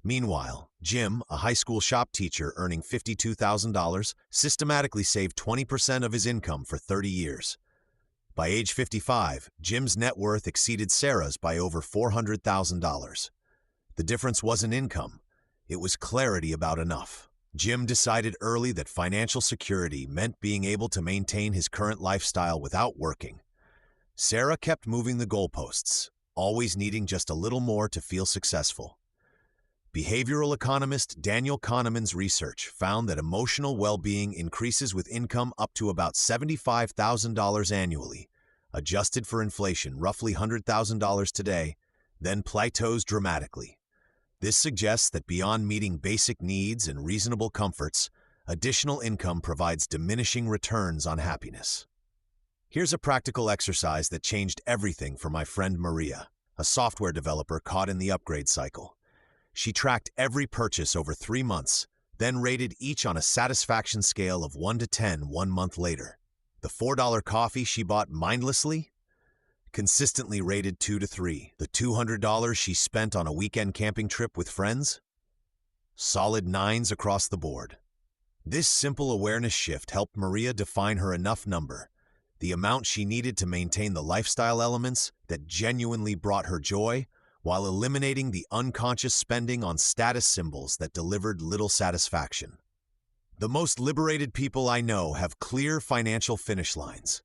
Meanwhile, Jim, a high school shop teacher earning $52,000, systematically saved 20% of his income for 30 years. By age 55, Jim's net worth exceeded Sarah's by over $400,000. The difference wasn't income, it was clarity about enough. Jim decided early that financial security meant being able to maintain his current lifestyle without working. Sarah kept moving the goalposts, always needing just a little more to feel successful. Behavioral economist Daniel Kahneman's research found that emotional well-being increases with income up to about $75,000 annually, adjusted for inflation, roughly $100,000 today, then plateaus dramatically. This suggests that beyond meeting basic needs and reasonable comforts, additional income provides diminishing returns on happiness. Here's a practical exercise that changed everything for my friend Maria, a software developer caught in the upgrade cycle. She tracked every purchase over 3 months, then rated each on a satisfaction scale of 1 to 10 1 month later. The $4 coffee she bought mindlessly? Consistently rated 2 to 3. The $200 she spent on a weekend camping trip with friends? Solid 9s across the board. This simple awareness shift helped Maria define her enough number, the amount she needed to maintain the lifestyle elements that genuinely brought her joy, while eliminating the unconscious spending on status symbols that delivered little satisfaction. The most liberated people I know have clear financial finish lines.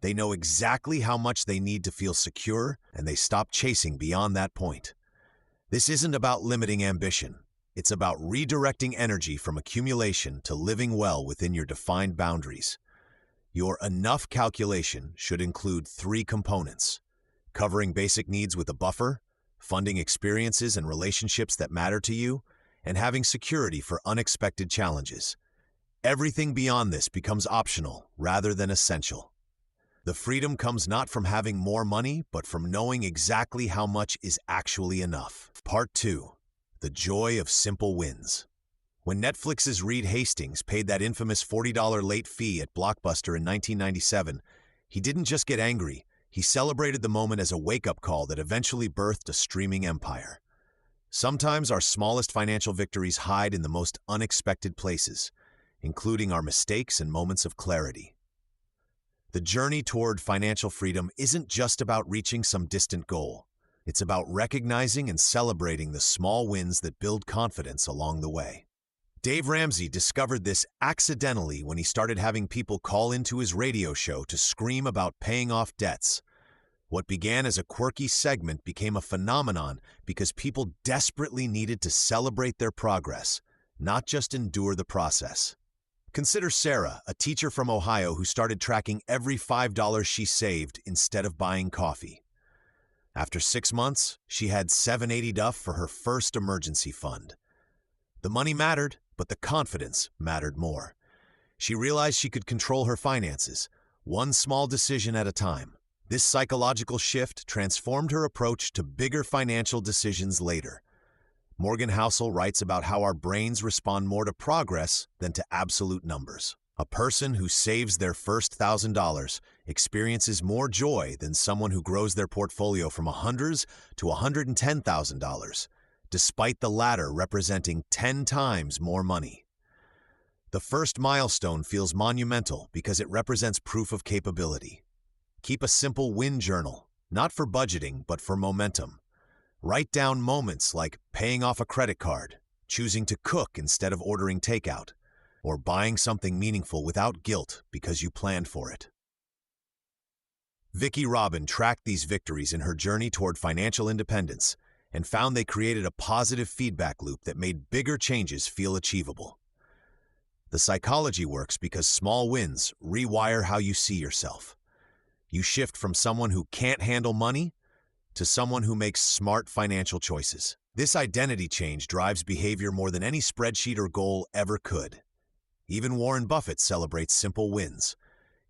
They know exactly how much they need to feel secure, and they stop chasing beyond that point. This isn't about limiting ambition. It's about redirecting energy from accumulation to living well within your defined boundaries. Your enough calculation should include 3 components: covering basic needs with a buffer, funding experiences and relationships that matter to you, and having security for unexpected challenges. Everything beyond this becomes optional rather than essential. The freedom comes not from having more money, but from knowing exactly how much is actually enough. Part 2. The joy of simple wins. When Netflix's Reed Hastings paid that infamous $40 late fee at Blockbuster in 1997, he didn't just get angry. He celebrated the moment as a wake-up call that eventually birthed a streaming empire. Sometimes our smallest financial victories hide in the most unexpected places, including our mistakes and moments of clarity. The journey toward financial freedom isn't just about reaching some distant goal. It's about recognizing and celebrating the small wins that build confidence along the way. Dave Ramsey discovered this accidentally when he started having people call into his radio show to scream about paying off debts. What began as a quirky segment became a phenomenon because people desperately needed to celebrate their progress, not just endure the process. Consider Sarah, a teacher from Ohio who started tracking every $5 she saved instead of buying coffee. After 6 months, she had $780 for her first emergency fund. The money mattered, but the confidence mattered more. She realized she could control her finances, one small decision at a time. This psychological shift transformed her approach to bigger financial decisions later. Morgan Housel writes about how our brains respond more to progress than to absolute numbers. A person who saves their first $1,000 experiences more joy than someone who grows their portfolio from $100s to $110,000, despite the latter representing 10 times more money. The first milestone feels monumental because it represents proof of capability. Keep a simple win journal, not for budgeting, but for momentum. Write down moments like paying off a credit card, choosing to cook instead of ordering takeout, or buying something meaningful without guilt because you planned for it. Vicki Robin tracked these victories in her journey toward financial independence and found they created a positive feedback loop that made bigger changes feel achievable. The psychology works because small wins rewire how you see yourself. You shift from someone who can't handle money to someone who makes smart financial choices. This identity change drives behavior more than any spreadsheet or goal ever could. Even Warren Buffett celebrates simple wins.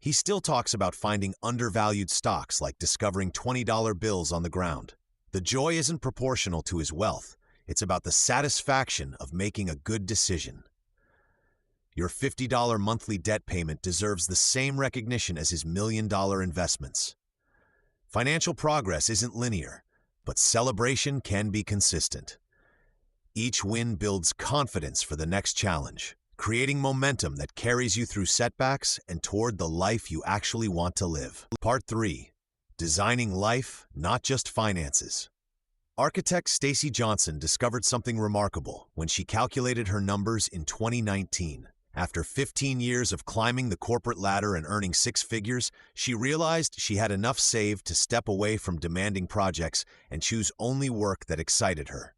He still talks about finding undervalued stocks like discovering $20 bills on the ground. The joy isn't proportional to his wealth. It's about the satisfaction of making a good decision. Your $50 monthly debt payment deserves the same recognition as his $1 million investments. Financial progress isn't linear, but celebration can be consistent. Each win builds confidence for the next challenge, creating momentum that carries you through setbacks and toward the life you actually want to live. Part 3. Designing life, not just finances. Architect Stacy Johnson discovered something remarkable when she calculated her numbers in 2019. After 15 years of climbing the corporate ladder and earning six figures, she realized she had enough saved to step away from demanding projects and choose only work that excited her.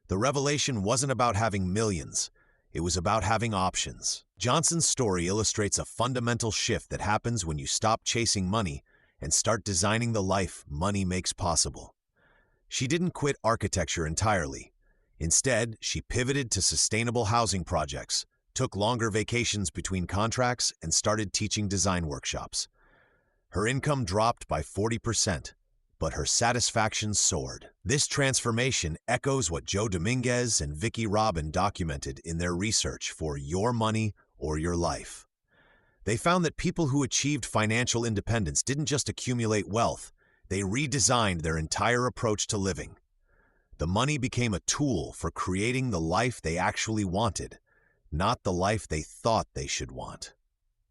The revelation wasn't about having millions. It was about having options. Johnson's story illustrates a fundamental shift that happens when you stop chasing money and start designing the life money makes possible. She didn't quit architecture entirely. Instead, she pivoted to sustainable housing projects, took longer vacations between contracts, and started teaching design workshops. Her income dropped by 40%, but her satisfaction soared. This transformation echoes what Joe Dominguez and Vicki Robin documented in their research for Your Money or Your Life. They found that people who achieved financial independence didn't just accumulate wealth, they redesigned their entire approach to living. The money became a tool for creating the life they actually wanted, not the life they thought they should want.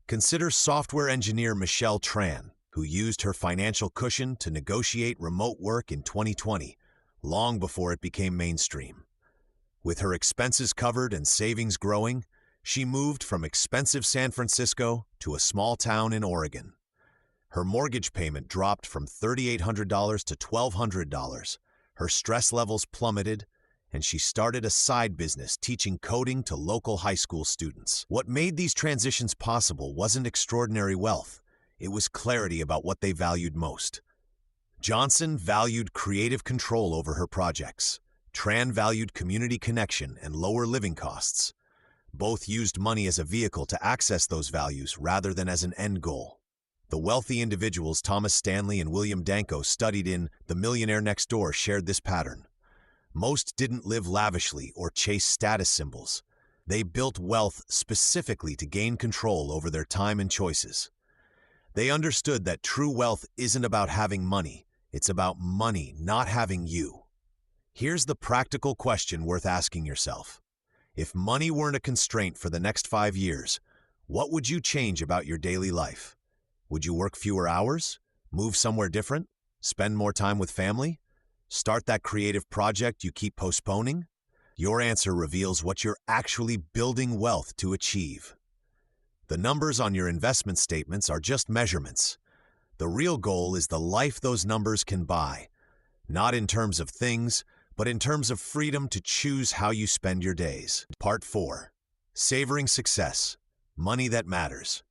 Consider software engineer Michelle Tran, who used her financial cushion to negotiate remote work in 2020, long before it became mainstream. With her expenses covered and savings growing, she moved from expensive San Francisco to a small town in Oregon. Her mortgage payment dropped from $3,800 to $1,200. Her stress levels plummeted, and she started a side business teaching coding to local high school students. What made these transitions possible wasn't extraordinary wealth. It was clarity about what they valued most. Johnson valued creative control over her projects. Tran valued community connection and lower living costs. Both used money as a vehicle to access those values rather than as an end goal. The wealthy individuals Thomas Stanley and William Danko studied in The Millionaire Next Door shared this pattern. Most didn't live lavishly or chase status symbols. They built wealth specifically to gain control over their time and choices. They understood that true wealth isn't about having money, it's about money not having you. Here's the practical question worth asking yourself. If money weren't a constraint for the next 5 years, what would you change about your daily life? Would you work fewer hours? Move somewhere different? Spend more time with family? Start that creative project you keep postponing? Your answer reveals what you're actually building wealth to achieve. The numbers on your investment statements are just measurements. The real goal is the life those numbers can buy, not in terms of things, but in terms of freedom to choose how you spend your days. Part 4. Savoring Success. Money that matters.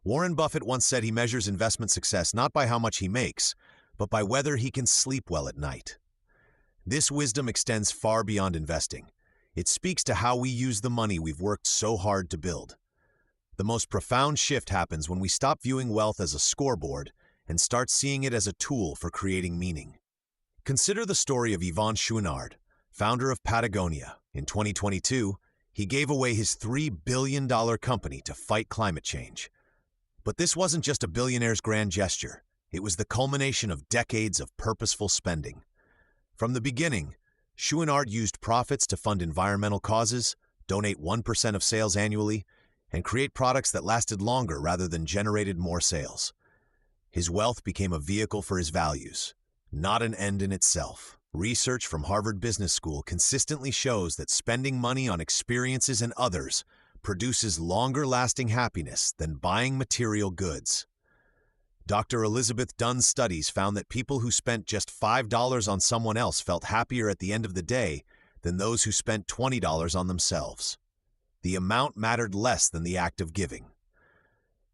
Warren Buffett once said he measures investment success not by how much he makes, but by whether he can sleep well at night. This wisdom extends far beyond investing. It speaks to how we use the money we've worked so hard to build. The most profound shift happens when we stop viewing wealth as a scoreboard and start seeing it as a tool for creating meaning. Consider the story of Yvon Chouinard, founder of Patagonia. In 2022, he gave away his $3 billion company to fight climate change. But this wasn't just a billionaire's grand gesture. It was the culmination of decades of purposeful spending. From the beginning, Chouinard used profits to fund environmental causes, donate 1% of sales annually, and create products that lasted longer rather than generated more sales. His wealth became a vehicle for his values, not an end in itself. Research from Harvard Business School consistently shows that spending money on experiences and others produces longer-lasting happiness than buying material goods. Dr. Elizabeth Dunn's studies found that people who spent just $5 on someone else felt happier at the end of the day than those who spent $20 on themselves. The amount mattered less than the act of giving.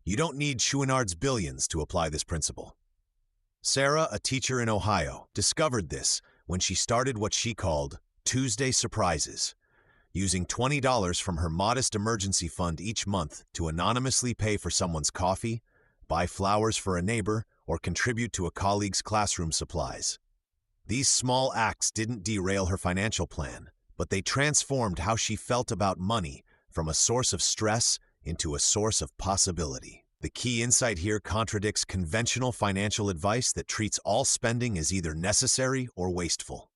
You don't need Chouinard's billions to apply this principle. Sarah, a teacher in Ohio, discovered this when she started what she called Tuesday Surprises, using $20 from her modest emergency fund each month to anonymously pay for someone's coffee, buy flowers for a neighbor, or contribute to a colleague's classroom supplies. These small acts didn't derail her financial plan, but they transformed how she felt about money from a source of stress into a source of possibility. The key insight here contradicts conventional financial advice that treats all spending as either necessary or wasteful.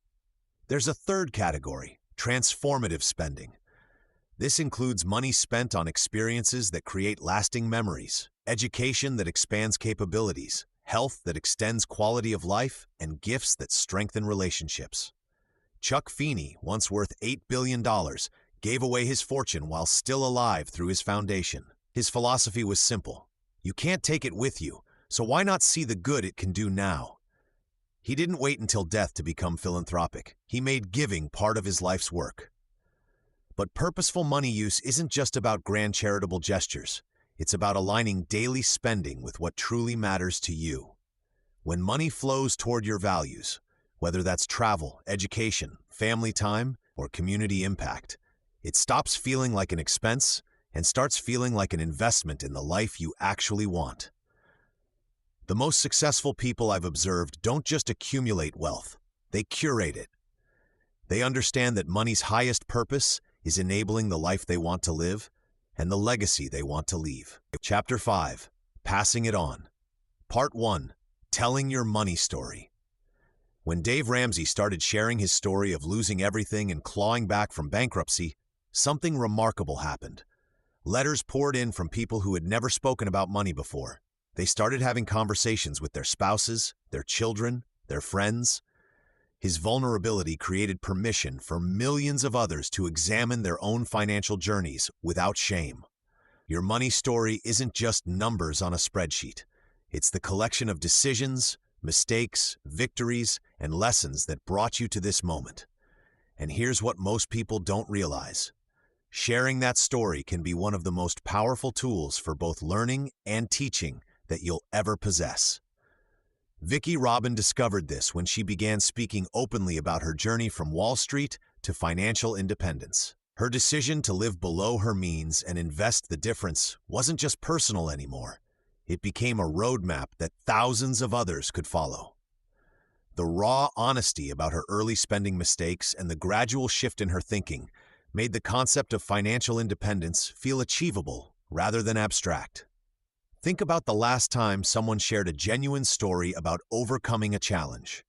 There's a third category, Transformative spending. This includes money spent on experiences that create lasting memories, education that expands capabilities, health that extends quality of life, and gifts that strengthen relationships. Chuck Feeney, once worth $8 billion, gave away his fortune while still alive through his foundation. His philosophy was simple. You can't take it with you, so why not see the good it can do now? He didn't wait until death to become philanthropic. He made giving part of his life's work. But purposeful money use isn't just about grand charitable gestures. It's about aligning daily spending with what truly matters to you. When money flows toward your values, whether that's travel, education, family time, or community impact, it stops feeling like an expense and starts feeling like an investment in the life you actually want. The most successful people I've observed don't just accumulate wealth, they curate it. They understand that money's highest purpose is enabling the life they want to live and the legacy they want to leave. Chapter 5, Passing It On. Part 1, Telling Your Money Story. When Dave Ramsey started sharing his story of losing everything and clawing back from bankruptcy, something remarkable happened. Letters poured in from people who had never spoken about money before. They started having conversations with their spouses, their children, their friends. His vulnerability created permission for millions of others to examine their own financial journeys without shame. Your money story isn't just numbers on a spreadsheet. It's the collection of decisions, mistakes, victories, and lessons that brought you to this moment. And here's what most people don't realize. Sharing that story can be one of the most powerful tools for both learning and teaching that you'll ever possess. Vicki Robin discovered this when she began speaking openly about her journey from Wall Street to financial independence. Her decision to live below her means and invest the difference wasn't just personal anymore. It became a roadmap that thousands of others could follow. The raw honesty about her early spending mistakes and the gradual shift in her thinking made the concept of financial independence feel achievable rather than abstract. Think about the last time someone shared a genuine story about overcoming a challenge.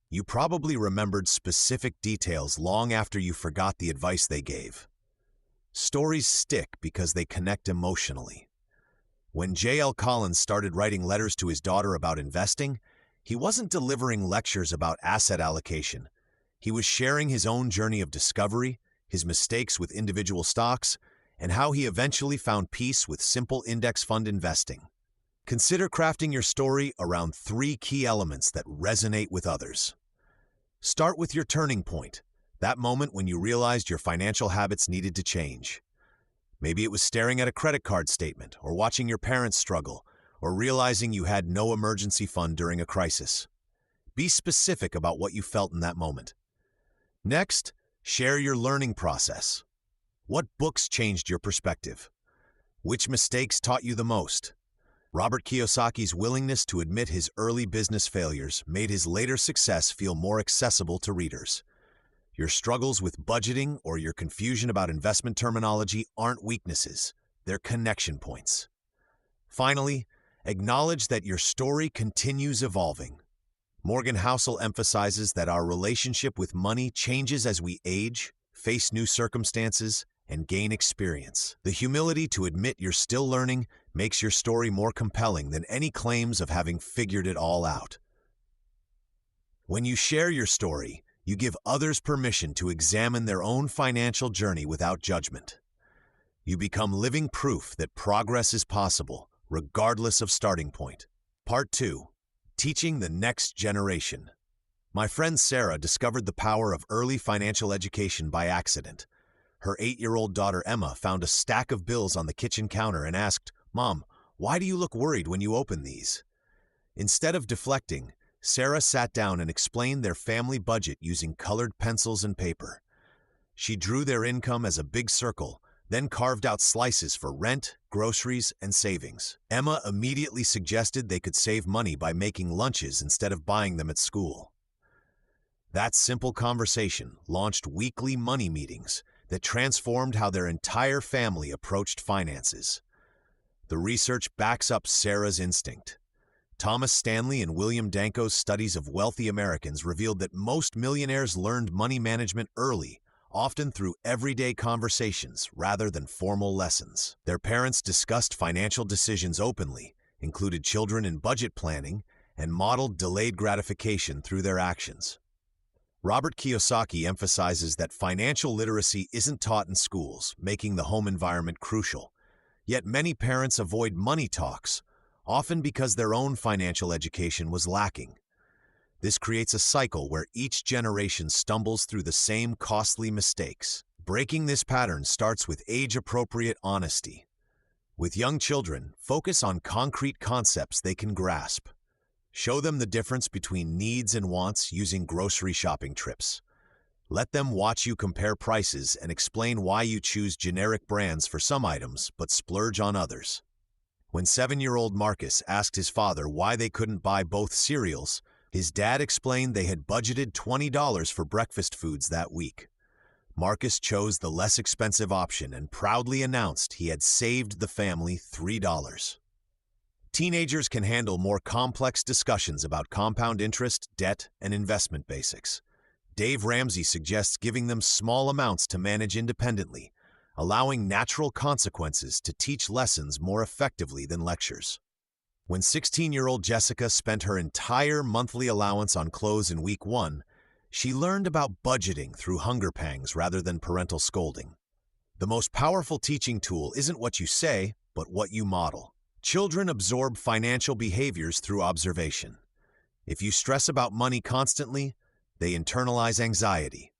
You probably remembered specific details long after you forgot the advice they gave. Stories stick because they connect emotionally. When J.L. Collins started writing letters to his daughter about investing, he wasn't delivering lectures about asset allocation. He was sharing his own journey of discovery, his mistakes with individual stocks, and how he eventually found peace with simple index fund investing. Consider crafting your story around 3 key elements that resonate with others. Start with your turning point, that moment when you realized your financial habits needed to change. Maybe it was staring at a credit card statement, or watching your parents struggle, or realizing you had no emergency fund during a crisis. Be specific about what you felt in that moment. Next, share your learning process. What books changed your perspective? Which mistakes taught you the most? Robert Kiyosaki's willingness to admit his early business failures made his later success feel more accessible to readers. Your struggles with budgeting or your confusion about investment terminology aren't weaknesses, they're connection points. Finally, acknowledge that your story continues evolving. Morgan Housel emphasizes that our relationship with money changes as we age, face new circumstances, and gain experience. The humility to admit you're still learning makes your story more compelling than any claims of having figured it all out. When you share your story, you give others permission to examine their own financial journey without judgment. You become living proof that progress is possible, regardless of starting point. Part 2. Teaching the next generation. My friend Sarah discovered the power of early financial education by accident. Her 8-year-old daughter Emma found a stack of bills on the kitchen counter and asked, "Mom, why do you look worried when you open these?" Instead of deflecting, Sarah sat down and explained their family budget using colored pencils and paper. She drew their income as a big circle, then carved out slices for rent, groceries, and savings. Emma immediately suggested they could save money by making lunches instead of buying them at school. That simple conversation launched weekly money meetings that transformed how their entire family approached finances. The research backs up Sarah's instinct. Thomas Stanley and William Danko's studies of wealthy Americans revealed that most millionaires learned money management early, often through everyday conversations rather than formal lessons. Their parents discussed financial decisions openly, included children in budget planning, and modeled delayed gratification through their actions. Robert Kiyosaki emphasizes that financial literacy isn't taught in schools, making the home environment crucial. Yet many parents avoid money talks, often because their own financial education was lacking. This creates a cycle where each generation stumbles through the same costly mistakes. Breaking this pattern starts with age-appropriate honesty. With young children, focus on concrete concepts they can grasp. Show them the difference between needs and wants using grocery shopping trips. Let them watch you compare prices and explain why you choose generic brands for some items but splurge on others. When 7-year-old Marcus asked his father why they couldn't buy both cereals, his dad explained they had budgeted $20 for breakfast foods that week. Marcus chose the less expensive option and proudly announced he had saved the family $3. Teenagers can handle more complex discussions about compound interest, debt, and investment basics. Dave Ramsey suggests giving them small amounts to manage independently, allowing natural consequences to teach lessons more effectively than lectures. When 16-year-old Jessica spent her entire monthly allowance on clothes in week 1, she learned about budgeting through hunger pangs rather than parental scolding. The most powerful teaching tool isn't what you say, but what you model. Children absorb financial behaviors through observation. If you stress about money constantly, they internalize anxiety.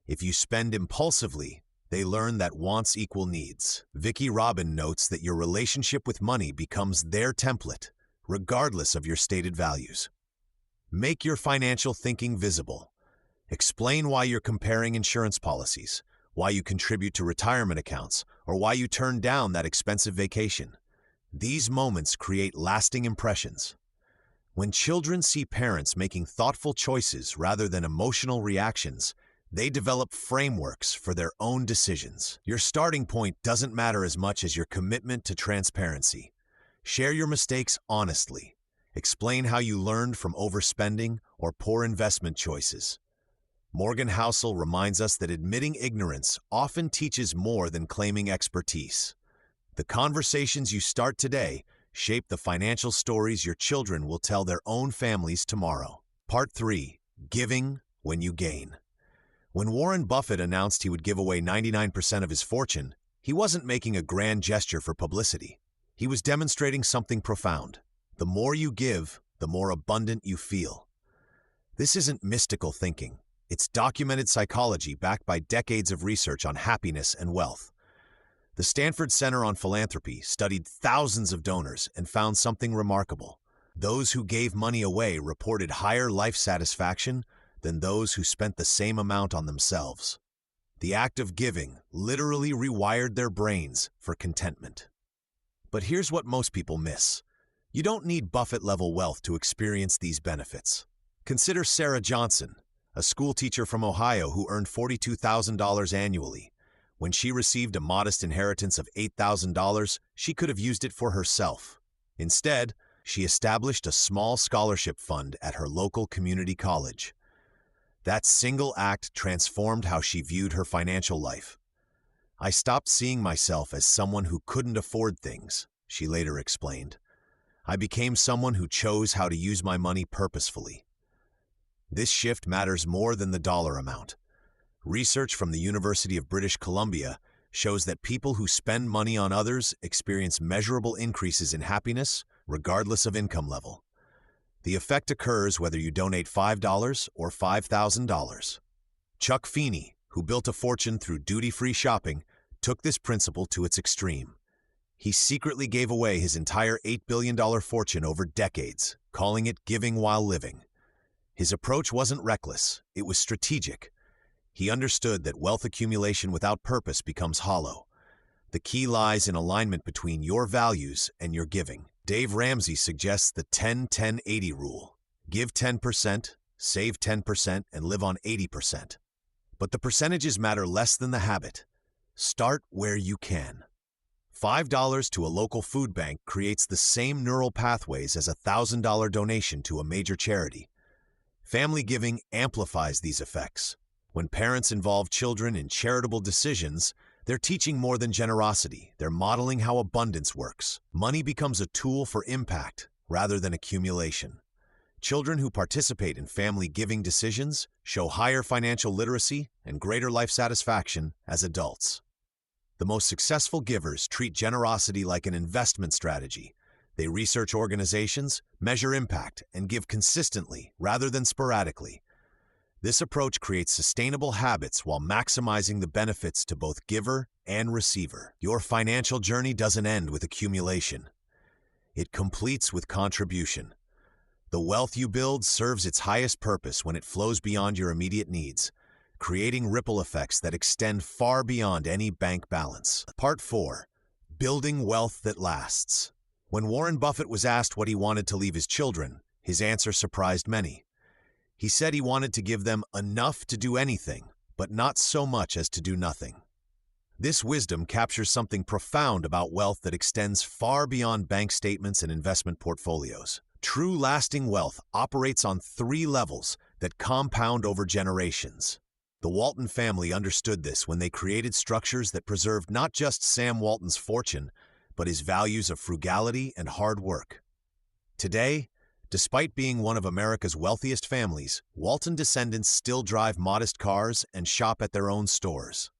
If you spend impulsively, they learn that wants equal needs. Vicki Robin notes that your relationship with money becomes their template, regardless of your stated values. Make your financial thinking visible. Explain why you're comparing insurance policies, why you contribute to retirement accounts, or why you turned down that expensive vacation. These moments create lasting impressions. When children see parents making thoughtful choices rather than emotional reactions, they develop frameworks for their own decisions. Your starting point doesn't matter as much as your commitment to transparency. Share your mistakes honestly. Explain how you learned from overspending or poor investment choices. Morgan Housel reminds us that admitting ignorance often teaches more than claiming expertise. The conversations you start today shape the financial stories your children will tell their own families tomorrow. Part 3. Giving when you gain. When Warren Buffett announced he would give away 99% of his fortune, he wasn't making a grand gesture for publicity. He was demonstrating something profound. The more you give, the more abundant you feel. This isn't mystical thinking. It's documented psychology backed by decades of research on happiness and wealth. The Stanford Center on Philanthropy studied thousands of donors and found something remarkable. Those who gave money away reported higher life satisfaction than those who spent the same amount on themselves. The act of giving literally rewired their brains for contentment. But here's what most people miss. You don't need Buffett-level wealth to experience these benefits. Consider Sarah Johnson, a schoolteacher from Ohio who earned $42,000 annually. When she received a modest inheritance of $8,000, she could have used it for herself. Instead, she established a small scholarship fund at her local community college. That single act transformed how she viewed her financial life. "I stopped seeing myself as someone who couldn't afford things," she later explained. "I became someone who chose how to use my money purposefully." This shift matters more than the dollar amount. Research from the University of British Columbia shows that people who spend money on others experience measurable increases in happiness, regardless of income level. The effect occurs whether you donate $5 or $5,000. Chuck Feeney, who built a fortune through duty-free shopping, took this principle to its extreme. He secretly gave away his entire $8 billion fortune over decades, calling it giving while living. His approach wasn't reckless, it was strategic. He understood that wealth accumulation without purpose becomes hollow. The key lies in alignment between your values and your giving. Dave Ramsey suggests the 10-10-80 rule. Give 10%, save 10%, and live on 80%. But the percentages matter less than the habit. Start where you can. $5 to a local food bank creates the same neural pathways as a $1,000 donation to a major charity. Family giving amplifies these effects. When parents involve children in charitable decisions, they're teaching more than generosity. They're modeling how abundance works. Money becomes a tool for impact rather than accumulation. Children who participate in family giving decisions show higher financial literacy and greater life satisfaction as adults. The most successful givers treat generosity like an investment strategy. They research organizations, measure impact, and give consistently rather than sporadically. This approach creates sustainable habits while maximizing the benefits to both giver and receiver. Your financial journey doesn't end with accumulation. It completes with contribution. The wealth you build serves its highest purpose when it flows beyond your immediate needs, creating ripple effects that extend far beyond any bank balance. Part 4. Building Wealth That Lasts. When Warren Buffett was asked what he wanted to leave his children, his answer surprised many. He said he wanted to give them enough to do anything, but not so much as to do nothing. This wisdom captures something profound about wealth that extends far beyond bank statements and investment portfolios. True lasting wealth operates on 3 levels that compound over generations. The Walton family understood this when they created structures that preserved not just Sam Walton's fortune, but his values of frugality and hard work. Today, despite being one of America's wealthiest families, Walton descendants still drive modest cars and shop at their own stores.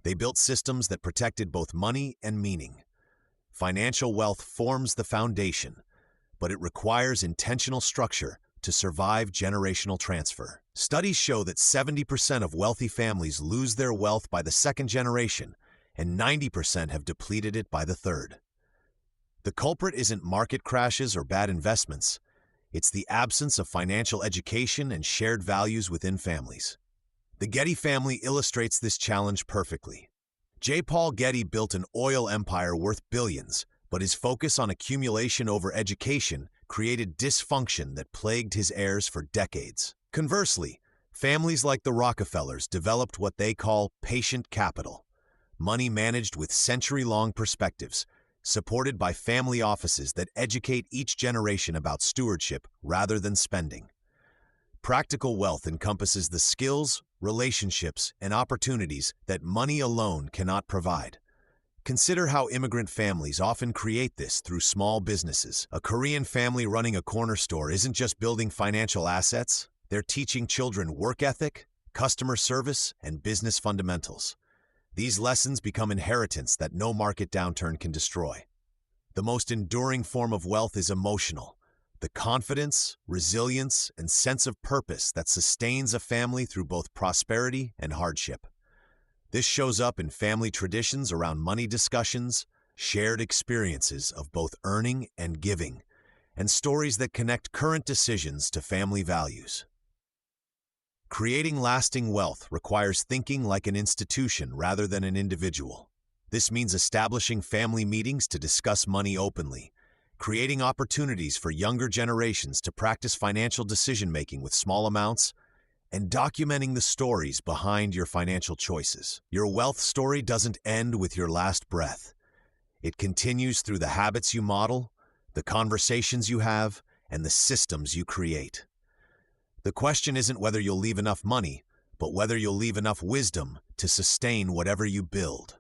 They built systems that protected both money and meaning. Financial wealth forms the foundation, but it requires intentional structure to survive generational transfer. Studies show that 70% of wealthy families lose their wealth by the 2nd generation, and 90% have depleted it by the 3rd. The culprit isn't market crashes or bad investments. It's the absence of financial education and shared values within families. The Getty family illustrates this challenge perfectly. J. Paul Getty built an oil empire worth billions, but his focus on accumulation over education created dysfunction that plagued his heirs for decades. Conversely, families like the Rockefellers developed what they call patient capital, money managed with century-long perspectives, supported by family offices that educate each generation about stewardship rather than spending. Practical wealth encompasses the skills, relationships, and opportunities that money alone cannot provide. Consider how immigrant families often create this through small businesses. A Korean family running a corner store isn't just building financial assets, they're teaching children work ethic, customer service, and business fundamentals. These lessons become inheritance that no market downturn can destroy. The most enduring form of wealth is emotional, the confidence, resilience, and sense of purpose that sustains a family through both prosperity and hardship. This shows up in family traditions around money discussions, shared experiences of both earning and giving, and stories that connect current decisions to family values. Creating lasting wealth requires thinking like an institution rather than an individual. This means establishing family meetings to discuss money openly, creating opportunities for younger generations to practice financial decision-making with small amounts, and documenting the stories behind your financial choices. Your wealth story doesn't end with your last breath. It continues through the habits you model, the conversations you have, and the systems you create. The question isn't whether you'll leave enough money, but whether you'll leave enough wisdom to sustain whatever you build.